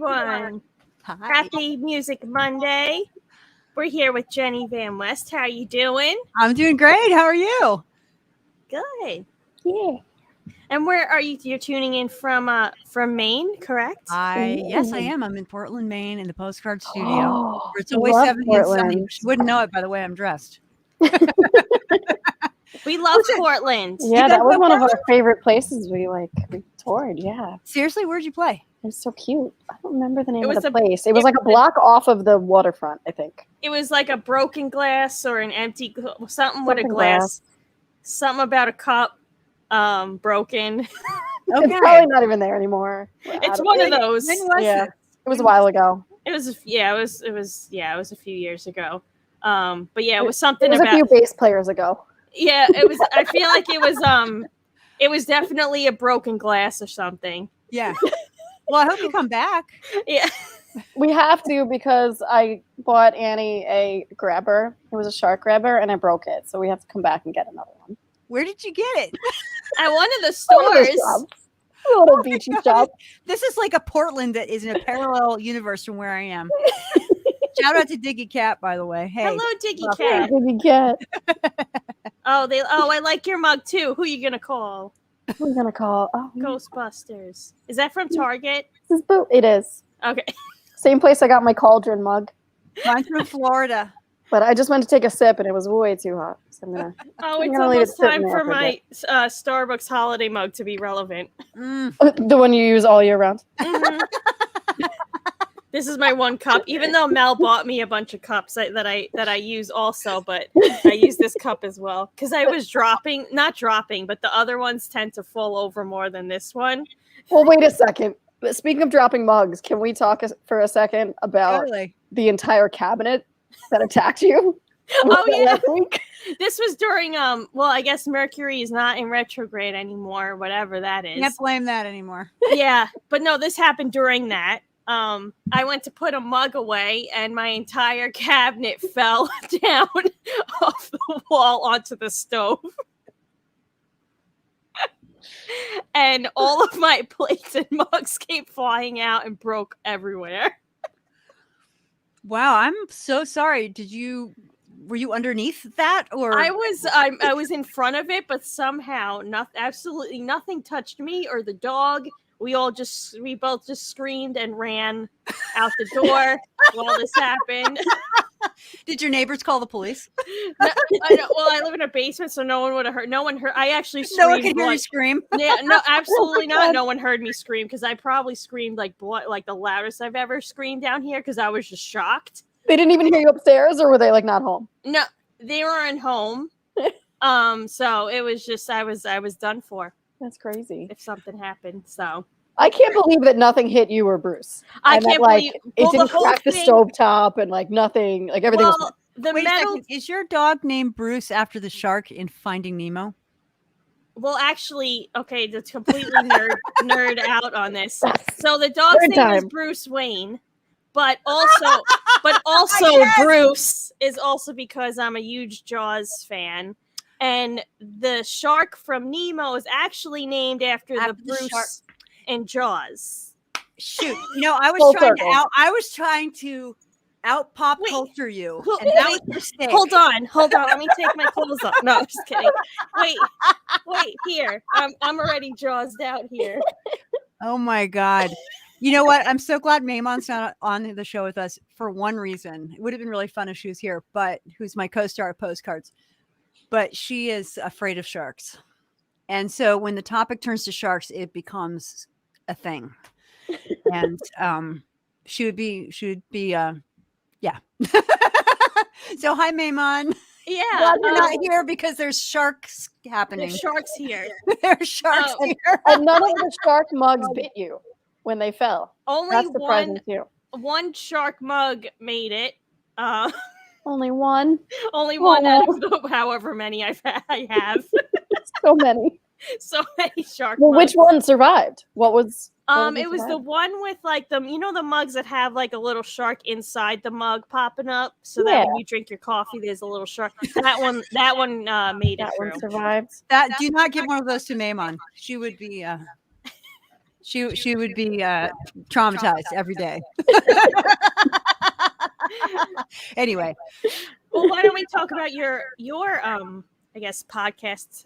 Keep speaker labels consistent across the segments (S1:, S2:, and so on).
S1: everyone.
S2: Hi.
S1: Happy Music Monday. We're here with Jenny Van West. How are you doing?
S2: I'm doing great. How are you?
S1: Good.
S3: Yeah.
S1: And where are you? You're tuning in from Maine, correct?
S2: Yes, I am. I'm in Portland, Maine, in the Postcard studio.
S3: Oh,
S2: Where it's always
S3: love
S2: 70 and sunny.
S3: Portland.
S2: She wouldn't know it by the way I'm dressed.
S1: We love Portland.
S3: Yeah,
S2: guys
S3: that was
S2: know
S3: one of
S2: Portland?
S3: our favorite places we toured. Yeah,
S2: Seriously, where'd you play?
S3: it was so cute. I don't remember the name
S1: It
S3: of
S1: was
S3: the
S1: a-
S3: place. It was like a block off of the waterfront, I think.
S1: It was like a broken glass or an empty something with a
S3: Something
S1: glass. Something about a cup broken.
S3: It's probably not even there anymore.
S1: It's one of those.
S2: When was
S3: Yeah.
S2: it?
S3: It was a while ago.
S1: It was a few years ago. But yeah, it was something
S3: It was
S1: about
S3: a few bass players ago.
S1: Yeah, it was. I feel like it was definitely a broken glass or something.
S2: Yeah. Well, I hope you come back.
S1: Yeah.
S3: We have to because I bought Annie a grabber. It was a shark grabber, and I broke it, so we have to come back and get another one.
S2: Where did you get it?
S1: At one of the
S3: One of those
S1: stores.
S3: shops. A little beachy shop.
S2: This is like a Portland that is in a parallel universe from where I am. Shout out to Diggy Cat, by the way. Hey.
S1: Hello, Diggy
S3: Love
S1: Cat.
S3: it. Baby cat.
S1: I like your mug too. Who you gonna call?
S3: Who are we gonna call? Oh,
S1: Ghostbusters. Is that from Target?
S3: this is Boo. It is.
S1: Okay.
S3: Same place I got my cauldron mug.
S2: Mine's from Florida.
S3: But I just went to take a sip and it was way too hot. So I'm gonna
S1: Oh,
S3: I'm
S1: it's
S3: gonna leave it
S1: almost
S3: sitting
S1: time
S3: there
S1: for
S3: for a
S1: my Starbucks holiday mug to be relevant.
S3: the one you use all year round.
S1: Mhm. This is my one cup, even though Mel bought me a bunch of cups that I use also, but I use this cup as well because I was not dropping, but the other ones tend to fall over more than this one.
S3: Well, wait a second. Speaking of dropping mugs, can we talk for a second about
S2: Totally.
S3: the entire cabinet that attacked you?
S1: Oh, yeah.
S3: Last week?
S1: This was during I guess Mercury is not in retrograde anymore, whatever that is.
S2: Can't blame that anymore.
S1: Yeah, but no, this happened during that. I went to put a mug away and my entire cabinet fell down off the wall onto the stove. And all of my plates and mugs came flying out and broke everywhere.
S2: Wow, I'm so sorry. Were you underneath that or
S1: I was in front of it, but somehow absolutely nothing touched me or the dog. We both just screamed and ran out the door while this happened.
S2: did your neighbors call the police?
S1: No, I know, well, I live in a basement, so no one would have heard. No one heard. I actually screamed.
S2: No one could hear you scream.
S1: Yeah, no, absolutely not.
S3: God.
S1: No one heard me scream because I probably screamed like the loudest I've ever screamed down here because I was just shocked.
S3: They didn't even hear you upstairs, or were they like not home?
S1: No, they weren't home. So it was just I was done for
S3: That's crazy.
S1: if something happened. So
S3: I can't believe that nothing hit you or Bruce.
S1: I
S3: And that,
S1: can't
S3: like,
S1: believe
S3: it
S1: well,
S3: didn't
S1: the whole
S3: crack the
S1: thing-
S3: stove top and like nothing, like everything was
S1: Well,
S3: fine.
S1: the
S2: Wait a
S1: metal.
S2: second. Is your dog named Bruce after the shark in Finding Nemo?
S1: Well, actually, okay, to completely nerd out on this. So the dog's
S3: Third
S1: name is
S3: time.
S1: Bruce Wayne, but also
S2: Yes!
S1: Bruce is also because I'm a huge Jaws fan, and the shark from Nemo is actually named after the
S2: After the
S1: Bruce
S2: shark.
S1: in Jaws.
S2: Shoot. I
S3: Full
S2: was trying
S3: circle.
S2: to out pop
S1: Wait,
S2: culture you.
S1: who-
S2: And that
S1: wait,
S2: was a mistake.
S1: Hold on. Let me take my clothes off. No, I'm just kidding. Wait, here. I'm already Jawsed out here.
S2: Oh my God. You know what? I'm so glad Maymon's not on the show with us for one reason. It would have been really fun if she was here, but who's my co-star at Postcards. But she is afraid of sharks. And so when the topic turns to sharks, it becomes a thing. And she would be yeah. So hi Maymon.
S1: Yeah.
S2: Glad you're not here because there's sharks happening.
S1: There's sharks here.
S2: There's sharks
S1: Oh.
S2: here.
S3: And none of the shark mugs bit you when they fell.
S1: Only
S3: That's surprising too.
S1: one shark mug made it.
S3: Only one.
S1: Only one out of the however many I have.
S3: So many.
S1: So many shark
S3: Well,
S1: mugs.
S3: which one survived? What was?
S1: It was the one with like the mugs that have like a little shark inside the mug popping up, so that when you drink your coffee, there's a little shark. That one made it
S3: That
S1: through.
S3: one survived.
S2: Do not give one of those to Maymon. She would be She would be traumatized every day. Anyway,
S1: Well, why don't we talk about your I guess podcast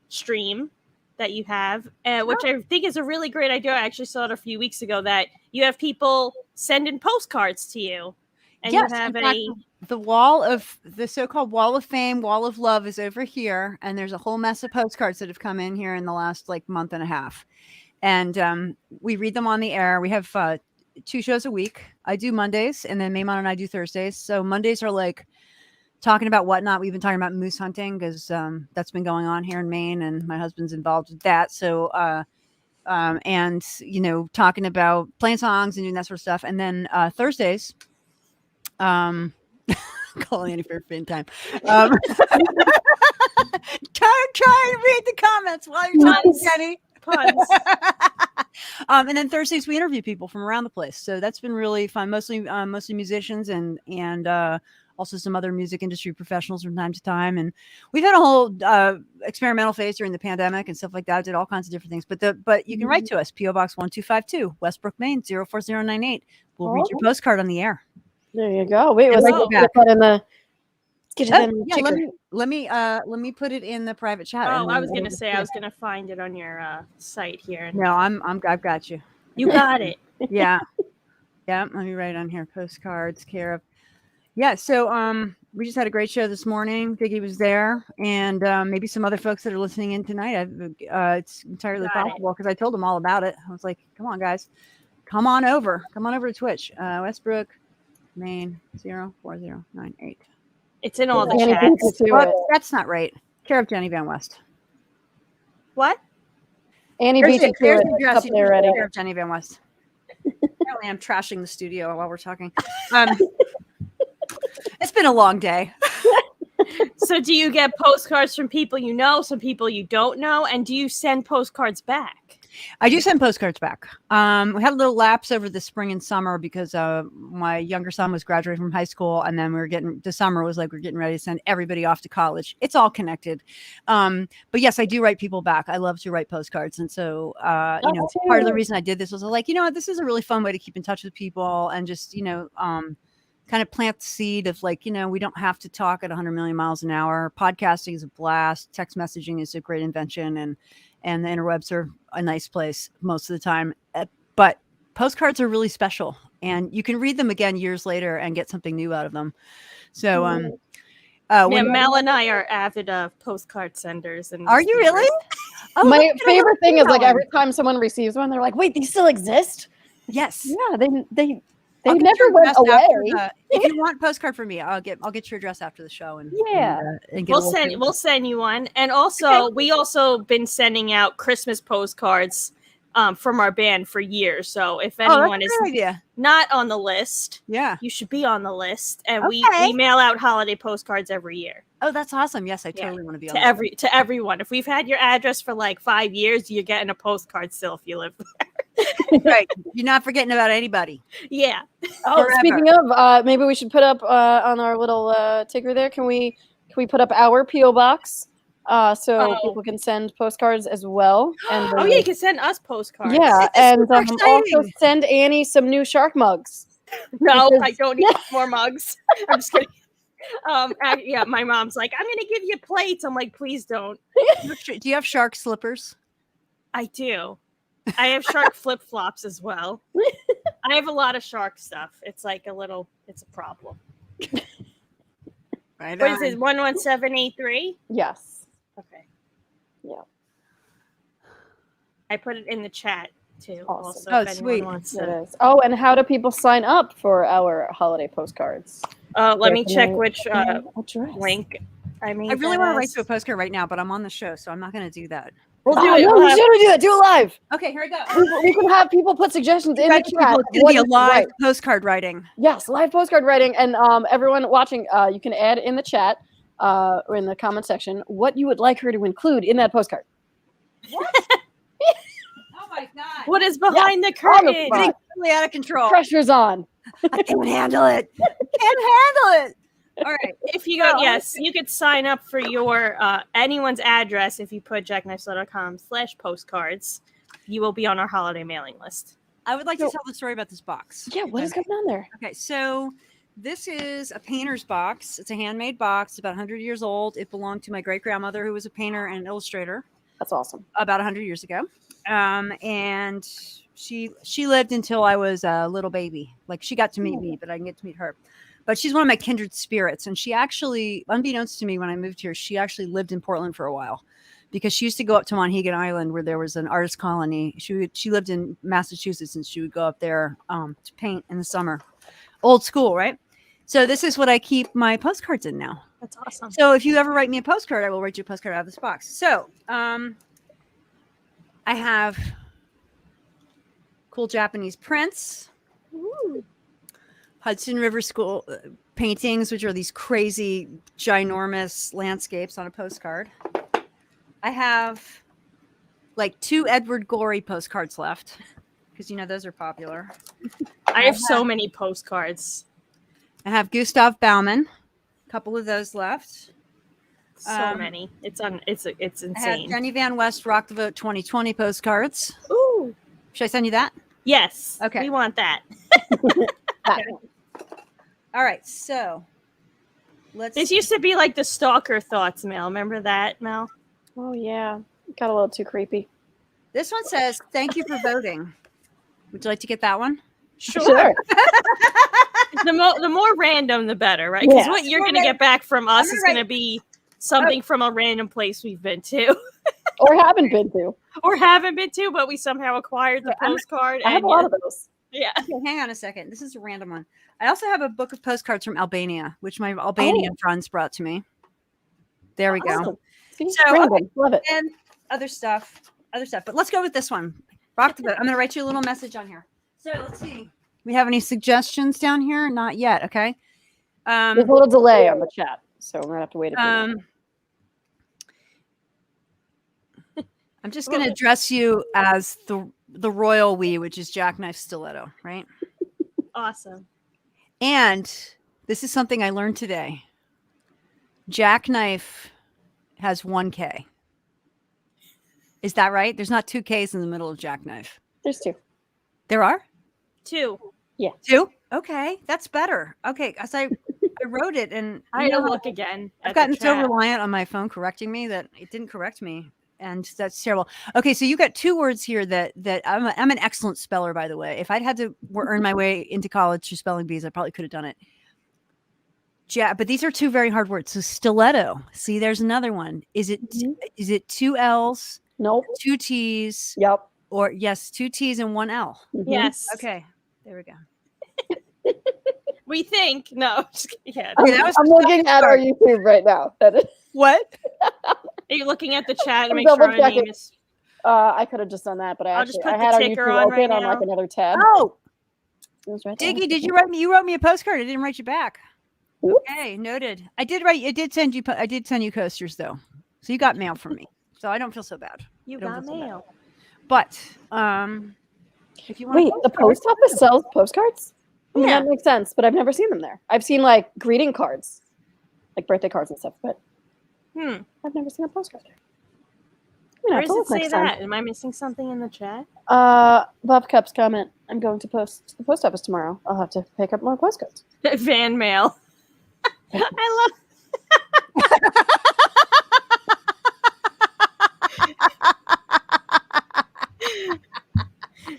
S1: stream that you have, which I think is a really great idea. I actually saw it a few weeks ago that you have people sending postcards to you, and
S2: yes,
S1: you have
S2: in fact, the so-called wall of fame, wall of love is over here, and there's a whole mess of postcards that have come in here in the last month and a half, and we read them on the air. We have 2 shows a week. I do Mondays, and then Mammal and I do Thursdays. So Mondays are talking about whatnot. We've been talking about moose hunting because that's been going on here in Maine, and my husband's involved with that. So, and talking about playing songs and doing that sort of stuff. And then Thursdays, calling Annie for fin time. Try and read the comments while you're talking, Jenny.
S1: puns.
S2: And then Thursdays we interview people from around the place, so that's been really fun. Mostly musicians and also some other music industry professionals from time to time. And we've had a whole experimental phase during the pandemic and stuff like that. Did all kinds of different things. But you can write to us, PO Box 1252, Westbrook, Maine 04098. We'll read your postcard on the air.
S3: There you go. Wait, was
S1: Hello.
S3: I put in the? Get
S2: Oh,
S3: them.
S2: yeah, let me put it in the private chat.
S1: Oh,
S2: and
S1: I
S2: then
S1: was gonna
S2: we'll
S1: say
S2: just-
S1: I was gonna find it on your site here.
S2: No, I've got you.
S1: You got it.
S2: Yeah. Yeah, let me write on here. Postcards, care of. Yeah, so we just had a great show this morning. Diggy was there, and maybe some other folks that are listening in tonight. It's entirely
S1: Got it.
S2: possible because I told them all about it. I was like, "Come on, guys, come on over to Twitch, Westbrook, Maine 04098."
S1: It's in all the
S3: Annie beat you
S1: chats.
S3: to
S2: What?
S3: it.
S2: That's not right. Care of Jenny Van West.
S1: What?
S3: Annie
S2: There's
S3: beat you to
S2: the
S3: it.
S2: address.
S3: Up
S2: You
S3: there
S2: can
S3: already.
S2: Care of Jenny Van West. Apparently, I'm trashing the studio while we're talking. It's been a long day.
S1: So do you get postcards from people you know, some people you don't know, and do you send postcards back?
S2: I do send postcards back. We had a little lapse over the spring and summer because my younger son was graduating from high school, and then the summer was we're getting ready to send everybody off to college. It's all connected. But yes, I do write people back. I love to write postcards, and so part of the reason I did this was what, this is a really fun way to keep in touch with people and just kind of plant the seed of we don't have to talk at 100 million miles an hour. Podcasting is a blast. Text messaging is a great invention, and the interwebs are a nice place most of the time. But postcards are really special, and you can read them again years later and get something new out of them. So,
S1: Mel and I are avid postcard senders. And
S2: are you really? Oh,
S3: My
S2: look at
S3: favorite thing is
S2: Ellen.
S3: every time someone receives one, they're like, "Wait, these still exist?"
S2: Yes.
S3: Yeah, they
S2: I'll get
S3: never
S2: your
S3: went
S2: address
S3: away.
S2: after if you want a postcard from me, I'll get your address after the show and
S3: Yeah.
S2: and get
S1: We'll send you one. And also we also been sending out Christmas postcards from our band for years. So if anyone is
S2: idea.
S1: not on the list,
S2: Yeah.
S1: you should be on the list. And
S2: Okay.
S1: we mail out holiday postcards every year.
S2: Oh, that's awesome. Yes, I totally want to be on
S1: To everyone. If we've had your address for 5 years, you're getting a postcard still if you live there.
S2: Right. You're not forgetting about anybody.
S1: Yeah.
S3: Oh,
S2: Forever.
S3: speaking of, maybe we should put up on our little ticker there. Can we put up our PO box so people can send postcards as well? And
S1: Oh yeah, you can send us postcards.
S3: yeah,
S2: It's
S3: and
S2: super
S3: also
S2: exciting.
S3: send Annie some new shark mugs.
S1: No,
S3: Because-
S1: I don't need more mugs. I'm just kidding. Yeah, my mom's like, I'm gonna give you plates. I'm like, please don't.
S2: Do you have shark slippers?
S1: I do. I have shark flip flops as well. I have a lot of shark stuff. It's it's a problem.
S2: Right.
S1: What is it? 11783?
S3: Yes.
S1: Okay.
S3: Yeah.
S1: I put it in the chat too.
S3: Awesome.
S1: Also,
S2: Oh,
S1: if anyone
S2: sweet.
S1: wants
S3: It
S1: to.
S3: is. Oh, and how do people sign up for our holiday postcards?
S1: Let me
S3: Can
S1: check
S3: I-
S1: which
S3: address?
S1: link. I mean,
S2: I really want to write to a postcard right now, but I'm on the show, so I'm not going to do that.
S1: We'll
S3: Oh,
S1: do it.
S3: no,
S1: We'll
S3: we
S1: have-
S3: should do it. Do it live.
S2: Okay, here we go.
S3: We can have people put suggestions in the
S2: It's
S3: chat.
S2: going to
S3: What
S2: be a
S3: is
S2: live
S3: right.
S2: postcard writing.
S3: Yes, live postcard writing, and everyone watching, you can add in the chat or in the comment section what you would like her to include in that postcard.
S2: Oh my God.
S1: What is behind the
S3: on the
S1: curtain?
S3: spot.
S2: Getting totally out of control.
S3: Pressure's on.
S2: I can't handle it. Can't handle it. All right.
S1: If you go, yes, you could sign up for your anyone's address if you put jackknifestiletto.com/postcards. you will be on our holiday mailing list.
S2: I would like to tell the story about this box.
S3: Yeah, what is going on there?
S2: Okay, so this is a painter's box. It's a handmade box. It's about 100 years old. It belonged to my great-grandmother, who was a painter and illustrator.
S3: That's awesome.
S2: About 100 years ago. And she lived until I was a little baby. Like, she got to meet me, but I didn't get to meet her. But she's one of my kindred spirits. And she actually, unbeknownst to me when I moved here, she actually lived in Portland for a while. Because she used to go up to Monhegan Island where there was an artist colony. She lived in Massachusetts, and she would go up there to paint in the summer. Old school, right? So this is what I keep my postcards in now.
S1: That's awesome.
S2: So if you ever write me a postcard, I will write you a postcard out of this box. So I have cool Japanese prints.
S1: Ooh.
S2: Hudson River School paintings, which are these crazy, ginormous landscapes on a postcard. I have like 2 Edward Gorey postcards left because, those are popular.
S1: I have so many postcards.
S2: I have Gustav Bauman, a couple of those left.
S1: So many. It's insane.
S2: I have Jenny Van West Rock the Vote 2020 postcards.
S1: Ooh.
S2: Should I send you that?
S1: Yes.
S2: Okay.
S1: We want that.
S2: Okay. All right. So
S1: This used to be like the stalker thoughts mail. Remember that, Mel?
S3: Oh, yeah. Got a little too creepy.
S2: This one says, "Thank you for voting." Would you like to get that one?
S3: Sure.
S1: The more random, the better, right? Because what you're going to get back from us is going to be something from a random place we've been to.
S3: Or haven't been to.
S1: Or haven't been to, but we somehow acquired the postcard.
S3: I have a lot of those.
S1: Yeah.
S2: Okay, hang on a second. This is a random one. I also have a book of postcards from Albania, which my Albanian friends brought to me. There we
S3: Awesome.
S2: go.
S3: See?
S2: So,
S3: Random. Love it.
S2: And other stuff. But let's go with this one. Rock the Vote. I'm going to write you a little message on here. So let's see. We have any suggestions down here? Not yet. Okay.
S3: There's a little delay on the chat, so we're going to have to wait a few minutes.
S2: I'm just going to address you as the royal we, which is Jackknife Stiletto, right?
S1: Awesome.
S2: And this is something I learned today. Jackknife has 1 K. Is that right? There's not 2 Ks in the middle of Jackknife.
S3: There's 2.
S2: There are?
S1: 2.
S3: Yeah.
S2: 2? Okay, that's better. Okay, as I wrote it, and
S1: I had to look again.
S2: I've gotten so reliant on my phone correcting me that it didn't correct me, and that's terrible. Okay, so you got 2 words here that I'm an excellent speller, by the way. If I'd had to earn my way into college through spelling bees, I probably could have done it. But these are 2 very hard words. So stiletto. See, there's another one. Is it 2 L's?
S3: Nope.
S2: 2 T's?
S3: Yep.
S2: Or yes, 2 T's and 1 L.
S3: Mm-hmm.
S1: Yes.
S2: Okay, there we go.
S1: We think. No. Yeah.
S2: Okay,
S3: I'm looking at our YouTube right now.
S2: What?
S1: Are you looking at the chat to
S3: I'm
S1: make sure our
S3: double-checking.
S1: name is...
S3: I could have just done that, but
S1: I'll just put
S3: I
S1: the
S3: had our
S1: ticker
S3: YouTube
S1: on
S3: open
S1: right
S3: on
S1: now.
S3: like another tab.
S2: Oh,
S3: It was right there.
S2: Diggy, did you write me? You wrote me a postcard. I didn't write you back.
S3: Oops.
S2: Okay, noted. I did send you coasters though, so you got mail from me. So I don't feel so bad.
S1: You
S2: I don't
S1: got
S2: feel so bad.
S1: mail.
S2: But if you want,
S3: Wait, the post office sells postcards? I mean,
S1: Yeah.
S3: that makes sense, but I've never seen them there. I've seen like greeting cards, like birthday cards and stuff, but I've never seen a postcard there.
S1: Where does it say that? Am I missing something in the chat?
S3: Bob Cup's comment. I'm going to the post office tomorrow. I'll have to pick up more postcards.
S1: Van mail. I love...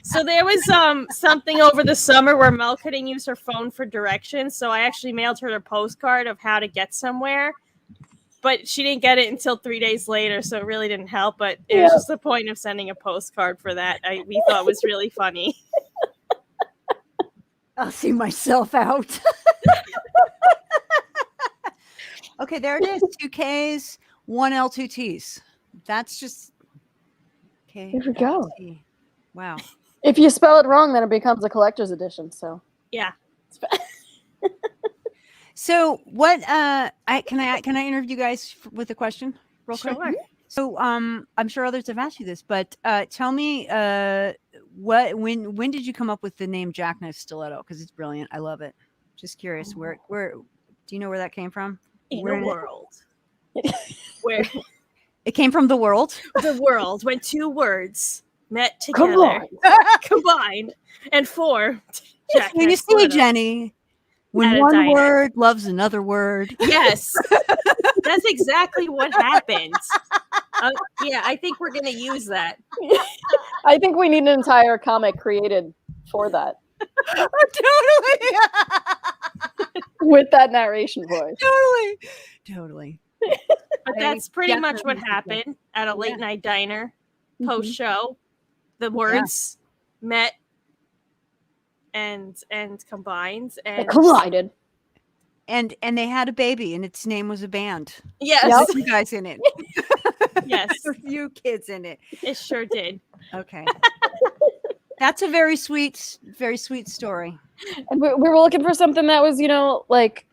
S1: So there was something over the summer where Mel couldn't use her phone for directions, so I actually mailed her a postcard of how to get somewhere. But she didn't get it until 3 days later, so it really didn't help. But it was just the point of sending a postcard for that. We thought was really funny.
S2: I'll see myself out. Okay, there it is. 2 Ks, 1 L, 2 T's. That's just okay.
S3: Here we go.
S2: Wow.
S3: If you spell it wrong, then it becomes a collector's edition. So
S1: Yeah.
S2: So what? Can I interview you guys with a question real quick?
S1: Sure.
S2: So I'm sure others have asked you this, but tell me when did you come up with the name Jackknife Stiletto? Because it's brilliant. I love it. Just curious, where do you know where that came from?
S1: In
S2: Where
S1: the world. Where
S2: it came from? The world.
S1: the world went 2 words. met
S3: Come
S1: together,
S3: on.
S1: combined, and formed Jackknife
S2: And you see,
S1: Stiletto.
S2: Jenny, when
S1: At a
S2: one
S1: diner.
S2: word loves another word.
S1: Yes, that's exactly what happened. Yeah, I think we're gonna use that.
S3: I think we need an entire comic created for that
S2: Totally.
S3: with that narration voice.
S2: Totally.
S1: But
S2: I
S1: that's pretty much what
S2: definitely think so.
S1: happened at a late night diner post show. The
S2: Yeah.
S1: words met and combined
S3: They
S1: and
S3: collided.
S2: And they had a baby, and its name was a band.
S1: yes,
S3: Yep.
S2: With you guys in it.
S1: yes,
S2: A few kids in it.
S1: it sure did.
S2: Okay. That's a very sweet story.
S3: And we were looking for something that was, like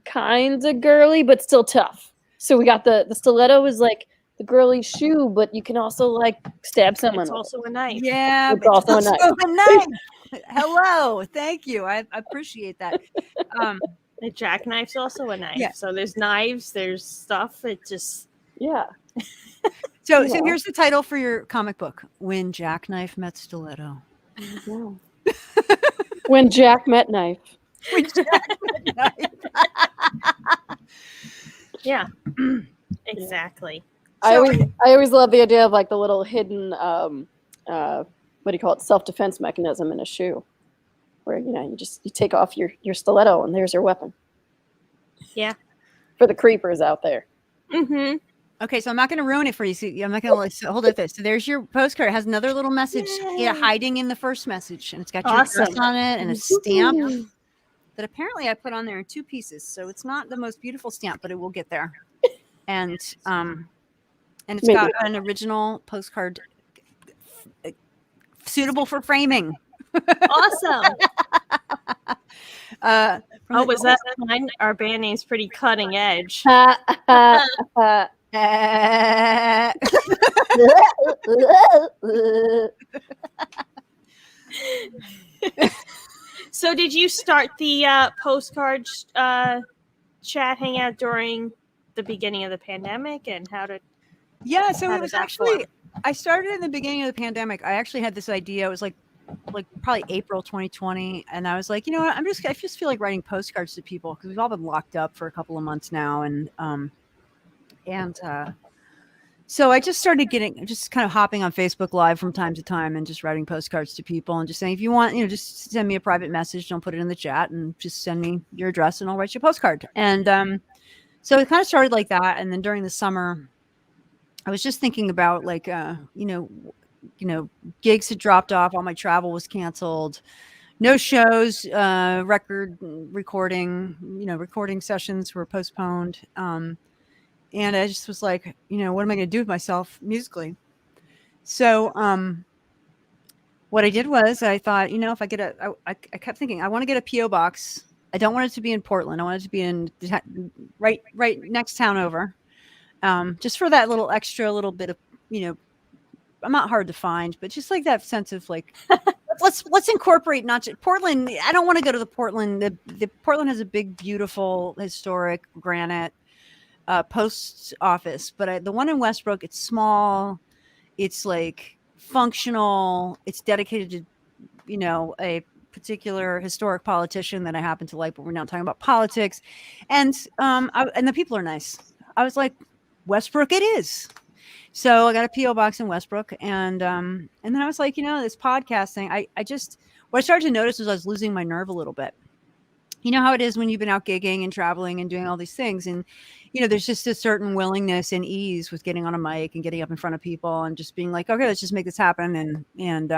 S3: kind of girly, but still tough. So we got the stiletto is like the girly shoe, but you can also like stab someone.
S1: It's also a knife.
S2: Yeah,
S3: It's also a knife.
S2: a knife. Hello, thank you. I appreciate that.
S1: The jackknife's also a knife.
S2: Yeah.
S1: So there's knives, there's stuff. It just
S3: Yeah.
S2: So
S3: Yeah.
S2: here's the title for your comic book: When Jackknife Met Stiletto.
S3: When Jack met knife.
S2: When Jack met knife.
S1: yeah, exactly.
S3: I always love the idea of like the little hidden what do you call it, self-defense mechanism in a shoe, where you take off your stiletto and there's your weapon.
S1: Yeah.
S3: For the creepers out there.
S1: Mm-hmm.
S2: Okay, so I'm not going to ruin it for you. So I'm not going to hold it there. So there's your postcard. It has another little message hiding in the first message, and it's got your address on it and a stamp that apparently I put on there in 2 pieces. So it's not the most beautiful stamp, but it will get there. And it's
S3: Maybe.
S2: got an original postcard suitable for framing.
S1: Awesome.
S2: From
S1: Was that mine? Our band name's pretty cutting edge. So did you start the postcard chat hangout during the beginning of the pandemic, and how did
S2: so it was actually, I started in the beginning of the pandemic. I actually had this idea. It was like probably April 2020, and I was like, you know what, I just feel like writing postcards to people because we've all been locked up for a couple of months now, and so I just started just kind of hopping on Facebook Live from time to time and just writing postcards to people and just saying, if you want, just send me a private message, don't put it in the chat, and just send me your address and I'll write you a postcard. And so it kind of started like that. And then during the summer, I was just thinking about like, gigs had dropped off, all my travel was canceled, no shows, recording sessions were postponed. And I just was like, what am I going to do with myself musically? So what I did was I thought, if I get I kept thinking, I want to get a P.O. box. I don't want it to be in Portland. I want it to be in right next town over. Just for that little bit of, I'm not hard to find, but just like that sense of like, let's incorporate not just Portland. I don't want to go to the Portland. The Portland has a big, beautiful, historic granite post office, but the one in Westbrook, it's small, it's like functional, it's dedicated to a particular historic politician that I happen to like, but we're not talking about politics, and the people are nice. I was like, Westbrook it is. So I got a P.O. box in Westbrook, and then I was like, this podcast thing, what I started to notice was I was losing my nerve a little bit. You know how it is when you've been out gigging and traveling and doing all these things, and there's just a certain willingness and ease with getting on a mic and getting up in front of people and just being like, okay, let's just make this happen. And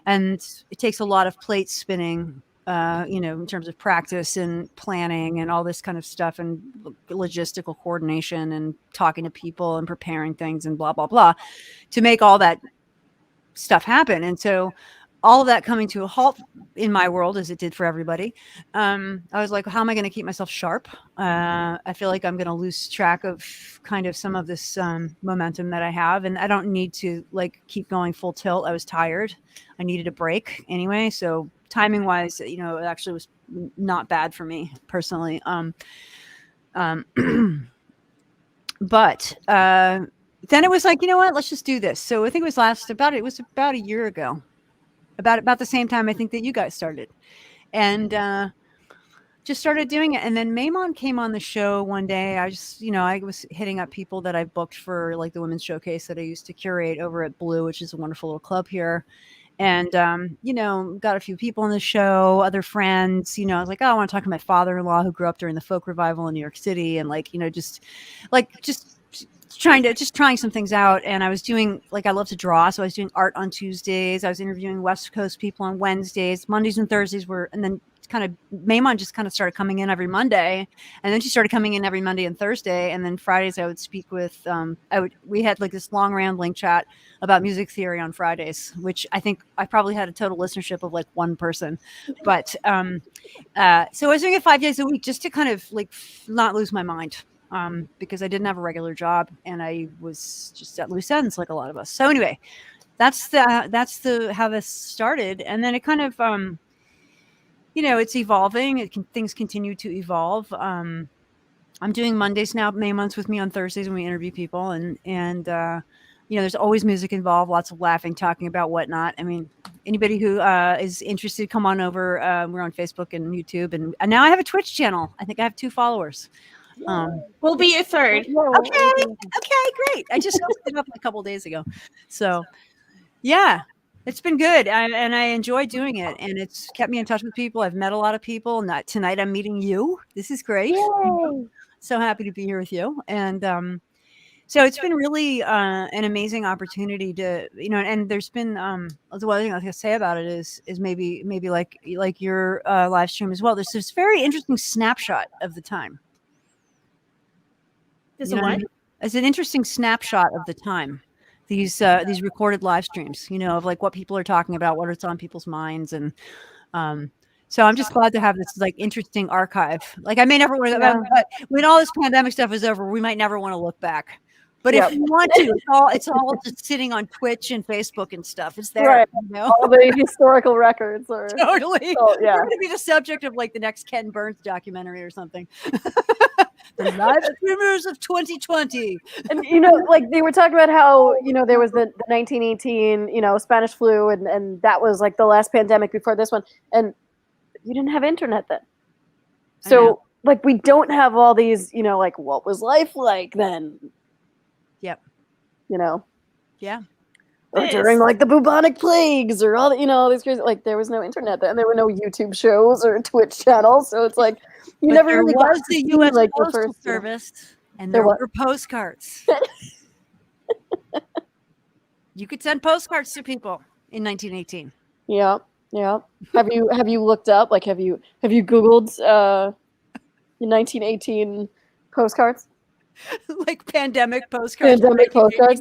S2: it takes a lot of plate spinning, in terms of practice and planning and all this kind of stuff and logistical coordination and talking to people and preparing things and blah, blah, blah to make all that stuff happen. And so all of that coming to a halt in my world, as it did for everybody, I was like, how am I going to keep myself sharp? I feel like I'm going to lose track of kind of some of this momentum that I have, and I don't need to like keep going full tilt. I was tired. I needed a break anyway. So timing wise, it actually was not bad for me personally. But then it was like, you know what, let's just do this. So I think it was about a year ago, about the same time I think that you guys started, and just started doing it. And then Maymon came on the show one day. I just, I was hitting up people that I booked for like the women's showcase that I used to curate over at Blue, which is a wonderful little club here. And, got a few people on the show, other friends, I was like, oh, I want to talk to my father-in-law who grew up during the folk revival in New York City. And just trying some things out. And I was doing, I love to draw. So I was doing art on Tuesdays. I was interviewing West Coast people on Wednesdays. Mondays and Thursdays and then Maymon just kind of started coming in every Monday, and then she started coming in every Monday and Thursday, and then Fridays I would speak with we had like this long rambling chat about music theory on Fridays, which I think I probably had a total listenership of like one person, but so I was doing it 5 days a week just to kind of like not lose my mind, because I didn't have a regular job and I was just at loose ends like a lot of us. So anyway, that's how this started, and then it kind of it's evolving. Things continue to evolve. I'm doing Mondays now, Maymon's with me on Thursdays when we interview people, and there's always music involved, lots of laughing, talking about whatnot. I mean, anybody who is interested, come on over. We're on Facebook and YouTube, and now I have a Twitch channel. I think I have 2 followers.
S1: We'll be your third.
S2: Okay, great. I just opened it up a couple days ago, so yeah. It's been good, and I enjoy doing it, and it's kept me in touch with people. I've met a lot of people. Tonight I'm meeting you. This is great.
S3: Yay.
S2: So happy to be here with you. And so it's been really an amazing opportunity to, and there's been the one thing I was going to say about it is maybe like your live stream as well. There's this very interesting snapshot of the time.
S1: There's a what?
S2: It's an interesting snapshot of the time. These recorded live streams, of like what people are talking about, what it's on people's minds, and so I'm just glad to have this like interesting archive. Like I may never want to, but when all this pandemic stuff is over, we might never want to look back. But if you want to, it's all just sitting on Twitch and Facebook and stuff. It's there,
S3: right. All the historical records, or
S2: totally.
S3: So, yeah,
S2: we're going to be the subject of like the next Ken Burns documentary or something. The live streamers of 2020.
S3: And like they were talking about how there was the 1918 Spanish flu, and that was like the last pandemic before this one, and you didn't have internet then, so like we don't have all these like what was life like then.
S2: Yep.
S3: Yeah. Or during like the bubonic plagues or all these crazy, like there was no internet then, and there were no YouTube shows or Twitch channels, so it's like you never really
S2: was the U.S.
S3: like
S2: Postal Service, and there were postcards. You could send postcards to people in 1918.
S3: Yeah. Have you looked up, like have you Googled 1918 postcards?
S2: Like pandemic postcards.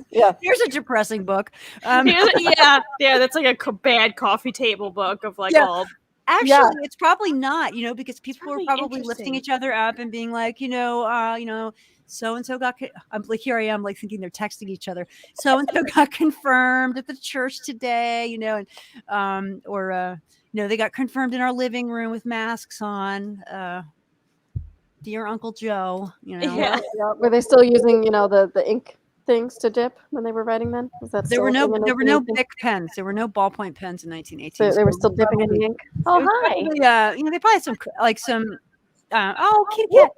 S2: Yeah. Here's a depressing book.
S1: That's like a bad coffee table book of like all.
S2: Actually, it's probably not, because people are probably lifting each other up and being like, so and so got. I'm like, here I am, like thinking they're texting each other. So and so got confirmed at the church today, and they got confirmed in our living room with masks on. Dear Uncle Joe,
S3: Yeah. Were they still using, the ink things to dip when they were writing then? Was that
S2: there were no Bic pens. There were no ballpoint pens in 1918.
S3: So they were still dipping in the ink. Oh, hi.
S2: Probably, they probably had some kitty cat.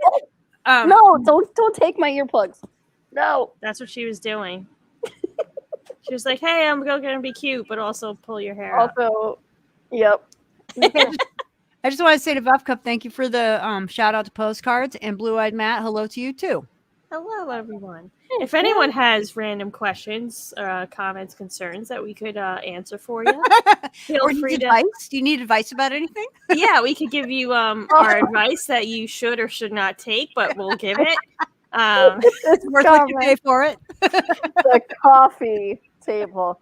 S3: No, don't take my earplugs. No.
S1: That's what she was doing. She was like, "Hey, I'm going to be cute, but also pull your hair out."
S3: Also, yep.
S2: I just want to say to Buff Cup, thank you for the shout out to Postcards, and Blue Eyed Matt, hello to you too.
S1: Hello, everyone. If anyone has random questions, comments, concerns that we could answer for you, feel free to.
S2: Advice? Do you need advice about anything?
S1: Yeah, we could give you our advice that you should or should not take, but we'll give it.
S2: It's worth what you pay for it.
S3: The coffee table.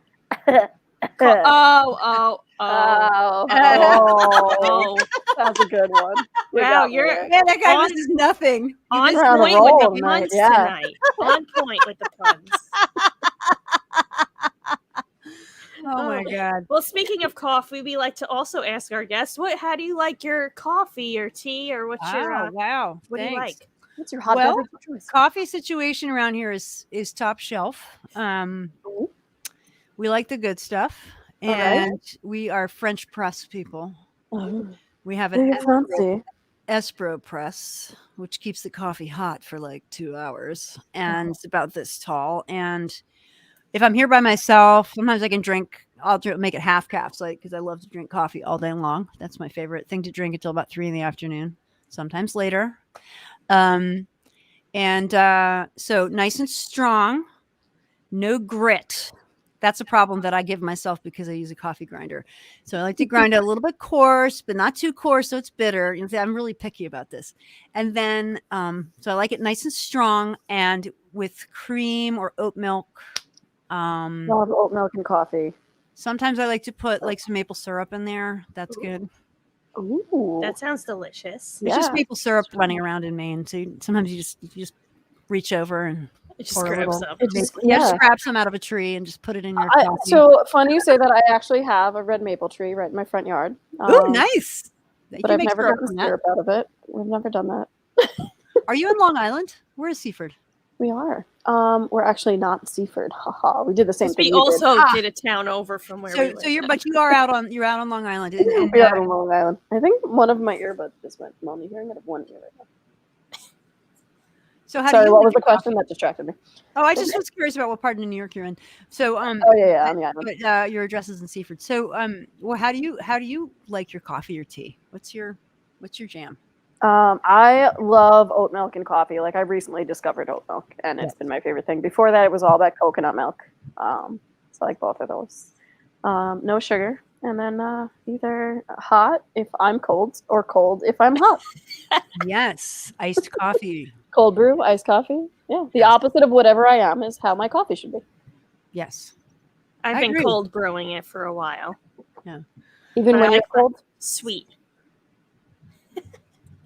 S1: Oh.
S3: That's a good one.
S1: Wow,
S2: that guy misses nothing.
S1: On point with the puns tonight. On point with the puns.
S2: Oh my God.
S1: Well, speaking of coffee, we like to also ask our guests, how do you like your coffee or tea, or what's your
S2: wow.
S1: what
S2: Thanks.
S1: do you like?
S3: What's your hot
S2: Well,
S3: beverage of choice?
S2: Coffee situation around here is top shelf.
S3: Ooh.
S2: We like the good stuff,
S3: All right.
S2: and we are French press people.
S3: Oh,
S2: We have
S3: very
S2: an
S3: fancy.
S2: Espro press, which keeps the coffee hot for like 2 hours, and it's about this tall. And if I'm here by myself, sometimes I can drink. Make it half caps, like because I love to drink coffee all day long. That's my favorite thing to drink until about 3 in the afternoon, sometimes later. So nice and strong, no grit. That's a problem that I give myself because I use a coffee grinder. So I like to grind it a little bit coarse, but not too coarse so it's bitter. You know, I'm really picky about this. And then, so I like it nice and strong and with cream or oat milk.
S3: Love oat milk and coffee.
S2: Sometimes I like to put like some maple syrup in there. That's good.
S3: Ooh.
S1: That sounds delicious.
S2: It's just maple syrup running around in Maine. So sometimes you just reach over and
S1: It just
S2: pour a
S1: grabs
S2: little.
S1: up.
S2: Just grab some out of a tree and just put it in your coffee.
S3: So funny you say that. I actually have a red maple tree right in my front yard.
S2: Oh, nice!
S3: But I've never gotten syrup out of it. We've never done that.
S2: Are you in Long Island? Where is Seaford?
S3: We are. We're actually not in Seaford. Haha. We did the same thing.
S1: We also did a town over from where we live.
S2: So you are out on Long Island.
S3: And we are on Long Island. I think one of my earbuds just went. I'm only hearing it of one ear right now.
S2: So
S3: Sorry, what was the question that distracted me?
S2: Oh, I just was curious about what part of New York you're in. So
S3: Oh yeah, on the island.
S2: But your address is in Seaford. So well, how do you like your coffee or tea? What's your jam?
S3: I love oat milk and coffee. Like I recently discovered oat milk, and it's been my favorite thing. Before that, it was all that coconut milk. So I like both of those. No sugar, and then either hot if I'm cold or cold if I'm hot.
S2: Yes, iced coffee.
S3: Cold brew, iced coffee. Yeah, the opposite of whatever I am is how my coffee should be.
S2: Yes,
S1: I've been cold brewing it for a while.
S2: Yeah,
S3: even when you're cold.
S1: Sweet.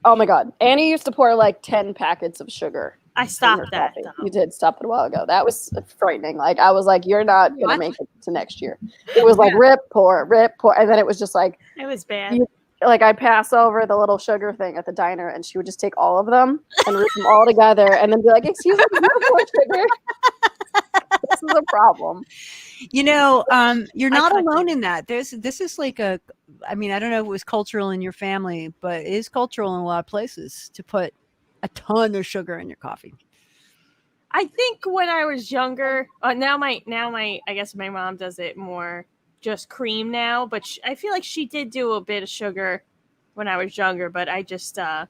S3: Oh my God, Annie used to pour like 10 packets of sugar.
S1: I stopped that.
S3: You did stop it a while ago. That was frightening. Like I was like, you're not gonna make it to next year. It was like rip, pour, and then it was just like
S1: it was bad.
S3: Like I'd pass over the little sugar thing at the diner, and she would just take all of them and root them all together, and then be like, "Excuse me, more sugar." This is a problem.
S2: You know, you're not alone in that. This is like I mean, I don't know if it was cultural in your family, but it is cultural in a lot of places to put a ton of sugar in your coffee.
S1: I think when I was younger, now my I guess my mom does it more just cream now, but I feel like she did do a bit of sugar when I was younger, but I just I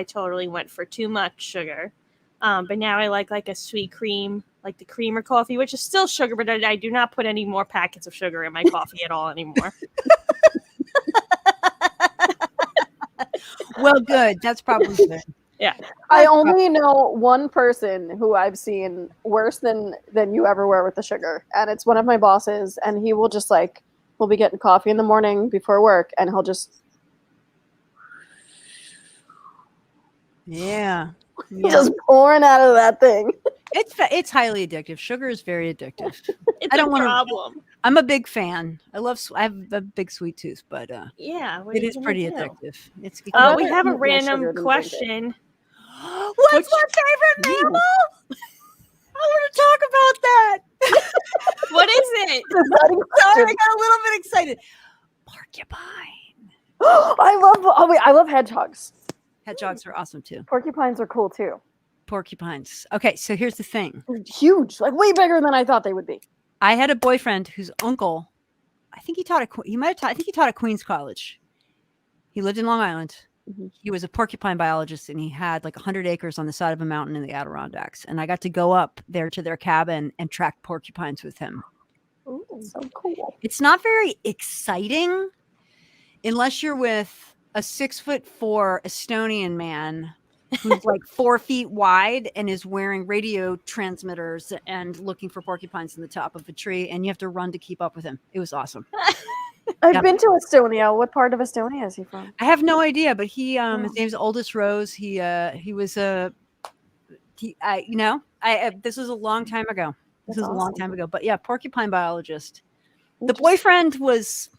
S1: totally went for too much sugar. But now I like a sweet cream, like the creamer coffee, which is still sugar, but I do not put any more packets of sugar in my coffee at all anymore.
S2: Well, good. That's probably good.
S1: Yeah.
S3: I only know one person who I've seen worse than you ever were with the sugar. And it's one of my bosses. And he will just we'll be getting coffee in the morning before work. And he'll just.
S2: Yeah.
S3: Just pouring out of that thing.
S2: It's highly addictive. Sugar is very addictive.
S1: It's a problem.
S2: I'm a big fan. I have a big sweet tooth, but it is pretty addictive.
S1: We have a random question.
S2: What's my favorite mammal? I want to talk about that.
S1: What is it?
S2: Sorry, I got a little bit excited. Porcupine.
S3: I love hedgehogs.
S2: Hedgehogs are awesome too.
S3: Porcupines are cool too.
S2: Porcupines. Okay, so here's the thing.
S3: They're huge, like way bigger than I thought they would be.
S2: I had a boyfriend whose uncle, I think he taught at Queens College. He lived in Long Island. Mm-hmm. He was a porcupine biologist, and he had like 100 acres on the side of a mountain in the Adirondacks. And I got to go up there to their cabin and track porcupines with him.
S3: Ooh, so cool.
S2: It's not very exciting unless you're with a 6'4" Estonian man who's like 4 feet wide and is wearing radio transmitters and looking for porcupines in the top of a tree, and you have to run to keep up with him. It was awesome.
S3: I've been to Estonia. What part of Estonia is he from?
S2: I have no idea, but his name's Oldest Rose. He was this was a long time ago. This was awesome. A long time ago, but yeah, porcupine biologist. The boyfriend was.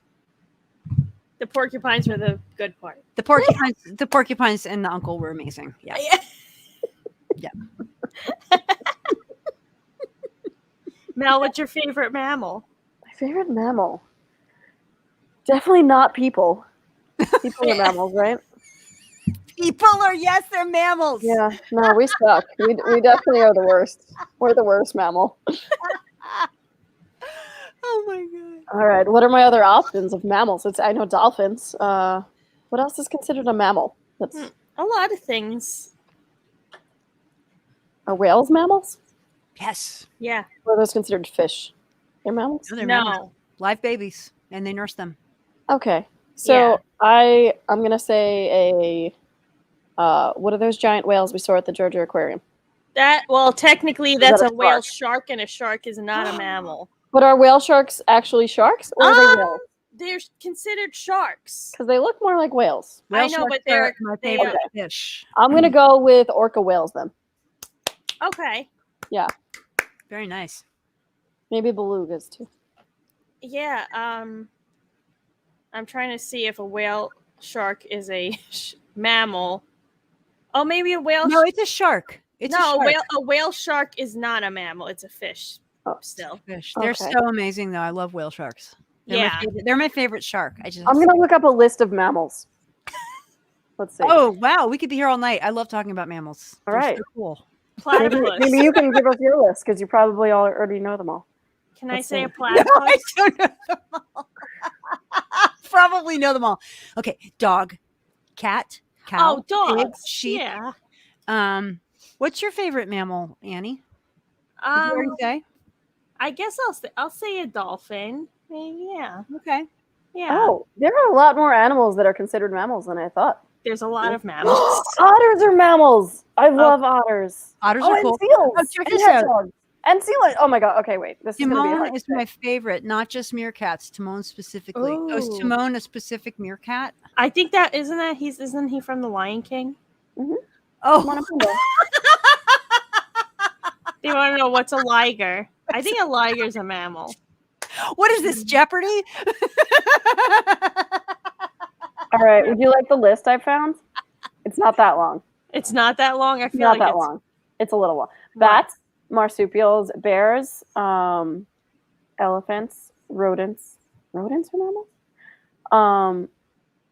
S1: The porcupines were the good part.
S2: The porcupines and the uncle were amazing. Yeah. Yeah.
S1: Mel, what's your favorite mammal?
S3: My favorite mammal. Definitely not people. People are mammals, right?
S2: People are, yes, they're mammals.
S3: Yeah. No, we suck. We definitely are the worst. We're the worst mammal.
S2: Oh my god.
S3: All right. What are my other options of mammals? I know dolphins. What else is considered a mammal? That's
S1: A lot of things.
S3: are whales mammals?
S2: Yes.
S1: Yeah.
S3: Or are those considered fish? They're mammals?
S2: No, they're mammals.
S1: No.
S2: Live babies, and they nurse them.
S3: Okay. So
S1: Yeah.
S3: I'm gonna say what are those giant whales we saw at the Georgia Aquarium?
S1: Technically,
S3: that
S1: that's
S3: a
S1: a whale
S3: shark?
S1: shark, and a shark is not a mammal.
S3: But are whale sharks actually sharks, or are they whales?
S1: They're considered sharks.
S3: Because they look more like whales.
S2: Whale
S1: I know,
S2: sharks
S1: but they're
S2: are my
S1: they
S2: favorite
S1: are-
S2: fish.
S3: I'm gonna go with orca whales then.
S1: Okay.
S3: Yeah,
S2: Very nice.
S3: maybe belugas too.
S1: Yeah. I'm trying to see if a whale shark is a mammal. Oh, maybe a whale.
S2: No, it's a shark. It's a shark.
S1: a whale shark is not a mammal. It's a fish.
S3: Oh.
S1: Still.
S2: Fish. They're
S3: Okay.
S2: so amazing, though. I love whale sharks. They're my favorite shark.
S3: I'm gonna look up a list of mammals. Let's see.
S2: Oh wow, we could be here all night. I love talking about mammals.
S3: All
S2: They're
S3: right.
S2: so cool.
S1: Platypus.
S3: Maybe you can give us your list because you probably already know them all.
S1: Can I
S3: Let's
S1: say
S3: see.
S1: a platypus?
S2: No, I don't know them all. Probably know them all. Okay, dog, cat, cow,
S1: Oh, dogs.
S2: pig, sheep.
S1: Yeah.
S2: What's your favorite mammal, Annie? Did you already say?
S1: I guess I'll say a dolphin. Maybe, yeah.
S2: Okay.
S1: Yeah.
S3: Oh, there are a lot more animals that are considered mammals than I thought.
S1: There's a lot of mammals.
S3: Otters are mammals. I love otters.
S2: Otters
S3: Oh,
S2: are
S3: and
S2: cool.
S3: seals.
S2: Oh, check
S3: and
S2: this out.
S3: hedgehogs. And sea lions. Oh my god. Okay, wait. This is gonna be
S2: Timon
S3: hard.
S2: is my favorite, not just meerkats. Timon specifically. Oh, is
S1: Ooh.
S2: Timon a specific meerkat?
S1: I think isn't he from the Lion King?
S2: Oh,
S3: Come on up, Linda.
S1: Do you want to know what's a liger? I think a liger's a mammal.
S2: what is this, Jeopardy?
S3: All right. Would you like the list I found? It's not that long.
S1: It's not that long. I feel
S3: Not
S1: like
S3: that
S1: it's
S3: long. It's a little long. Bats, marsupials, bears, elephants, rodents. Rodents are mammals?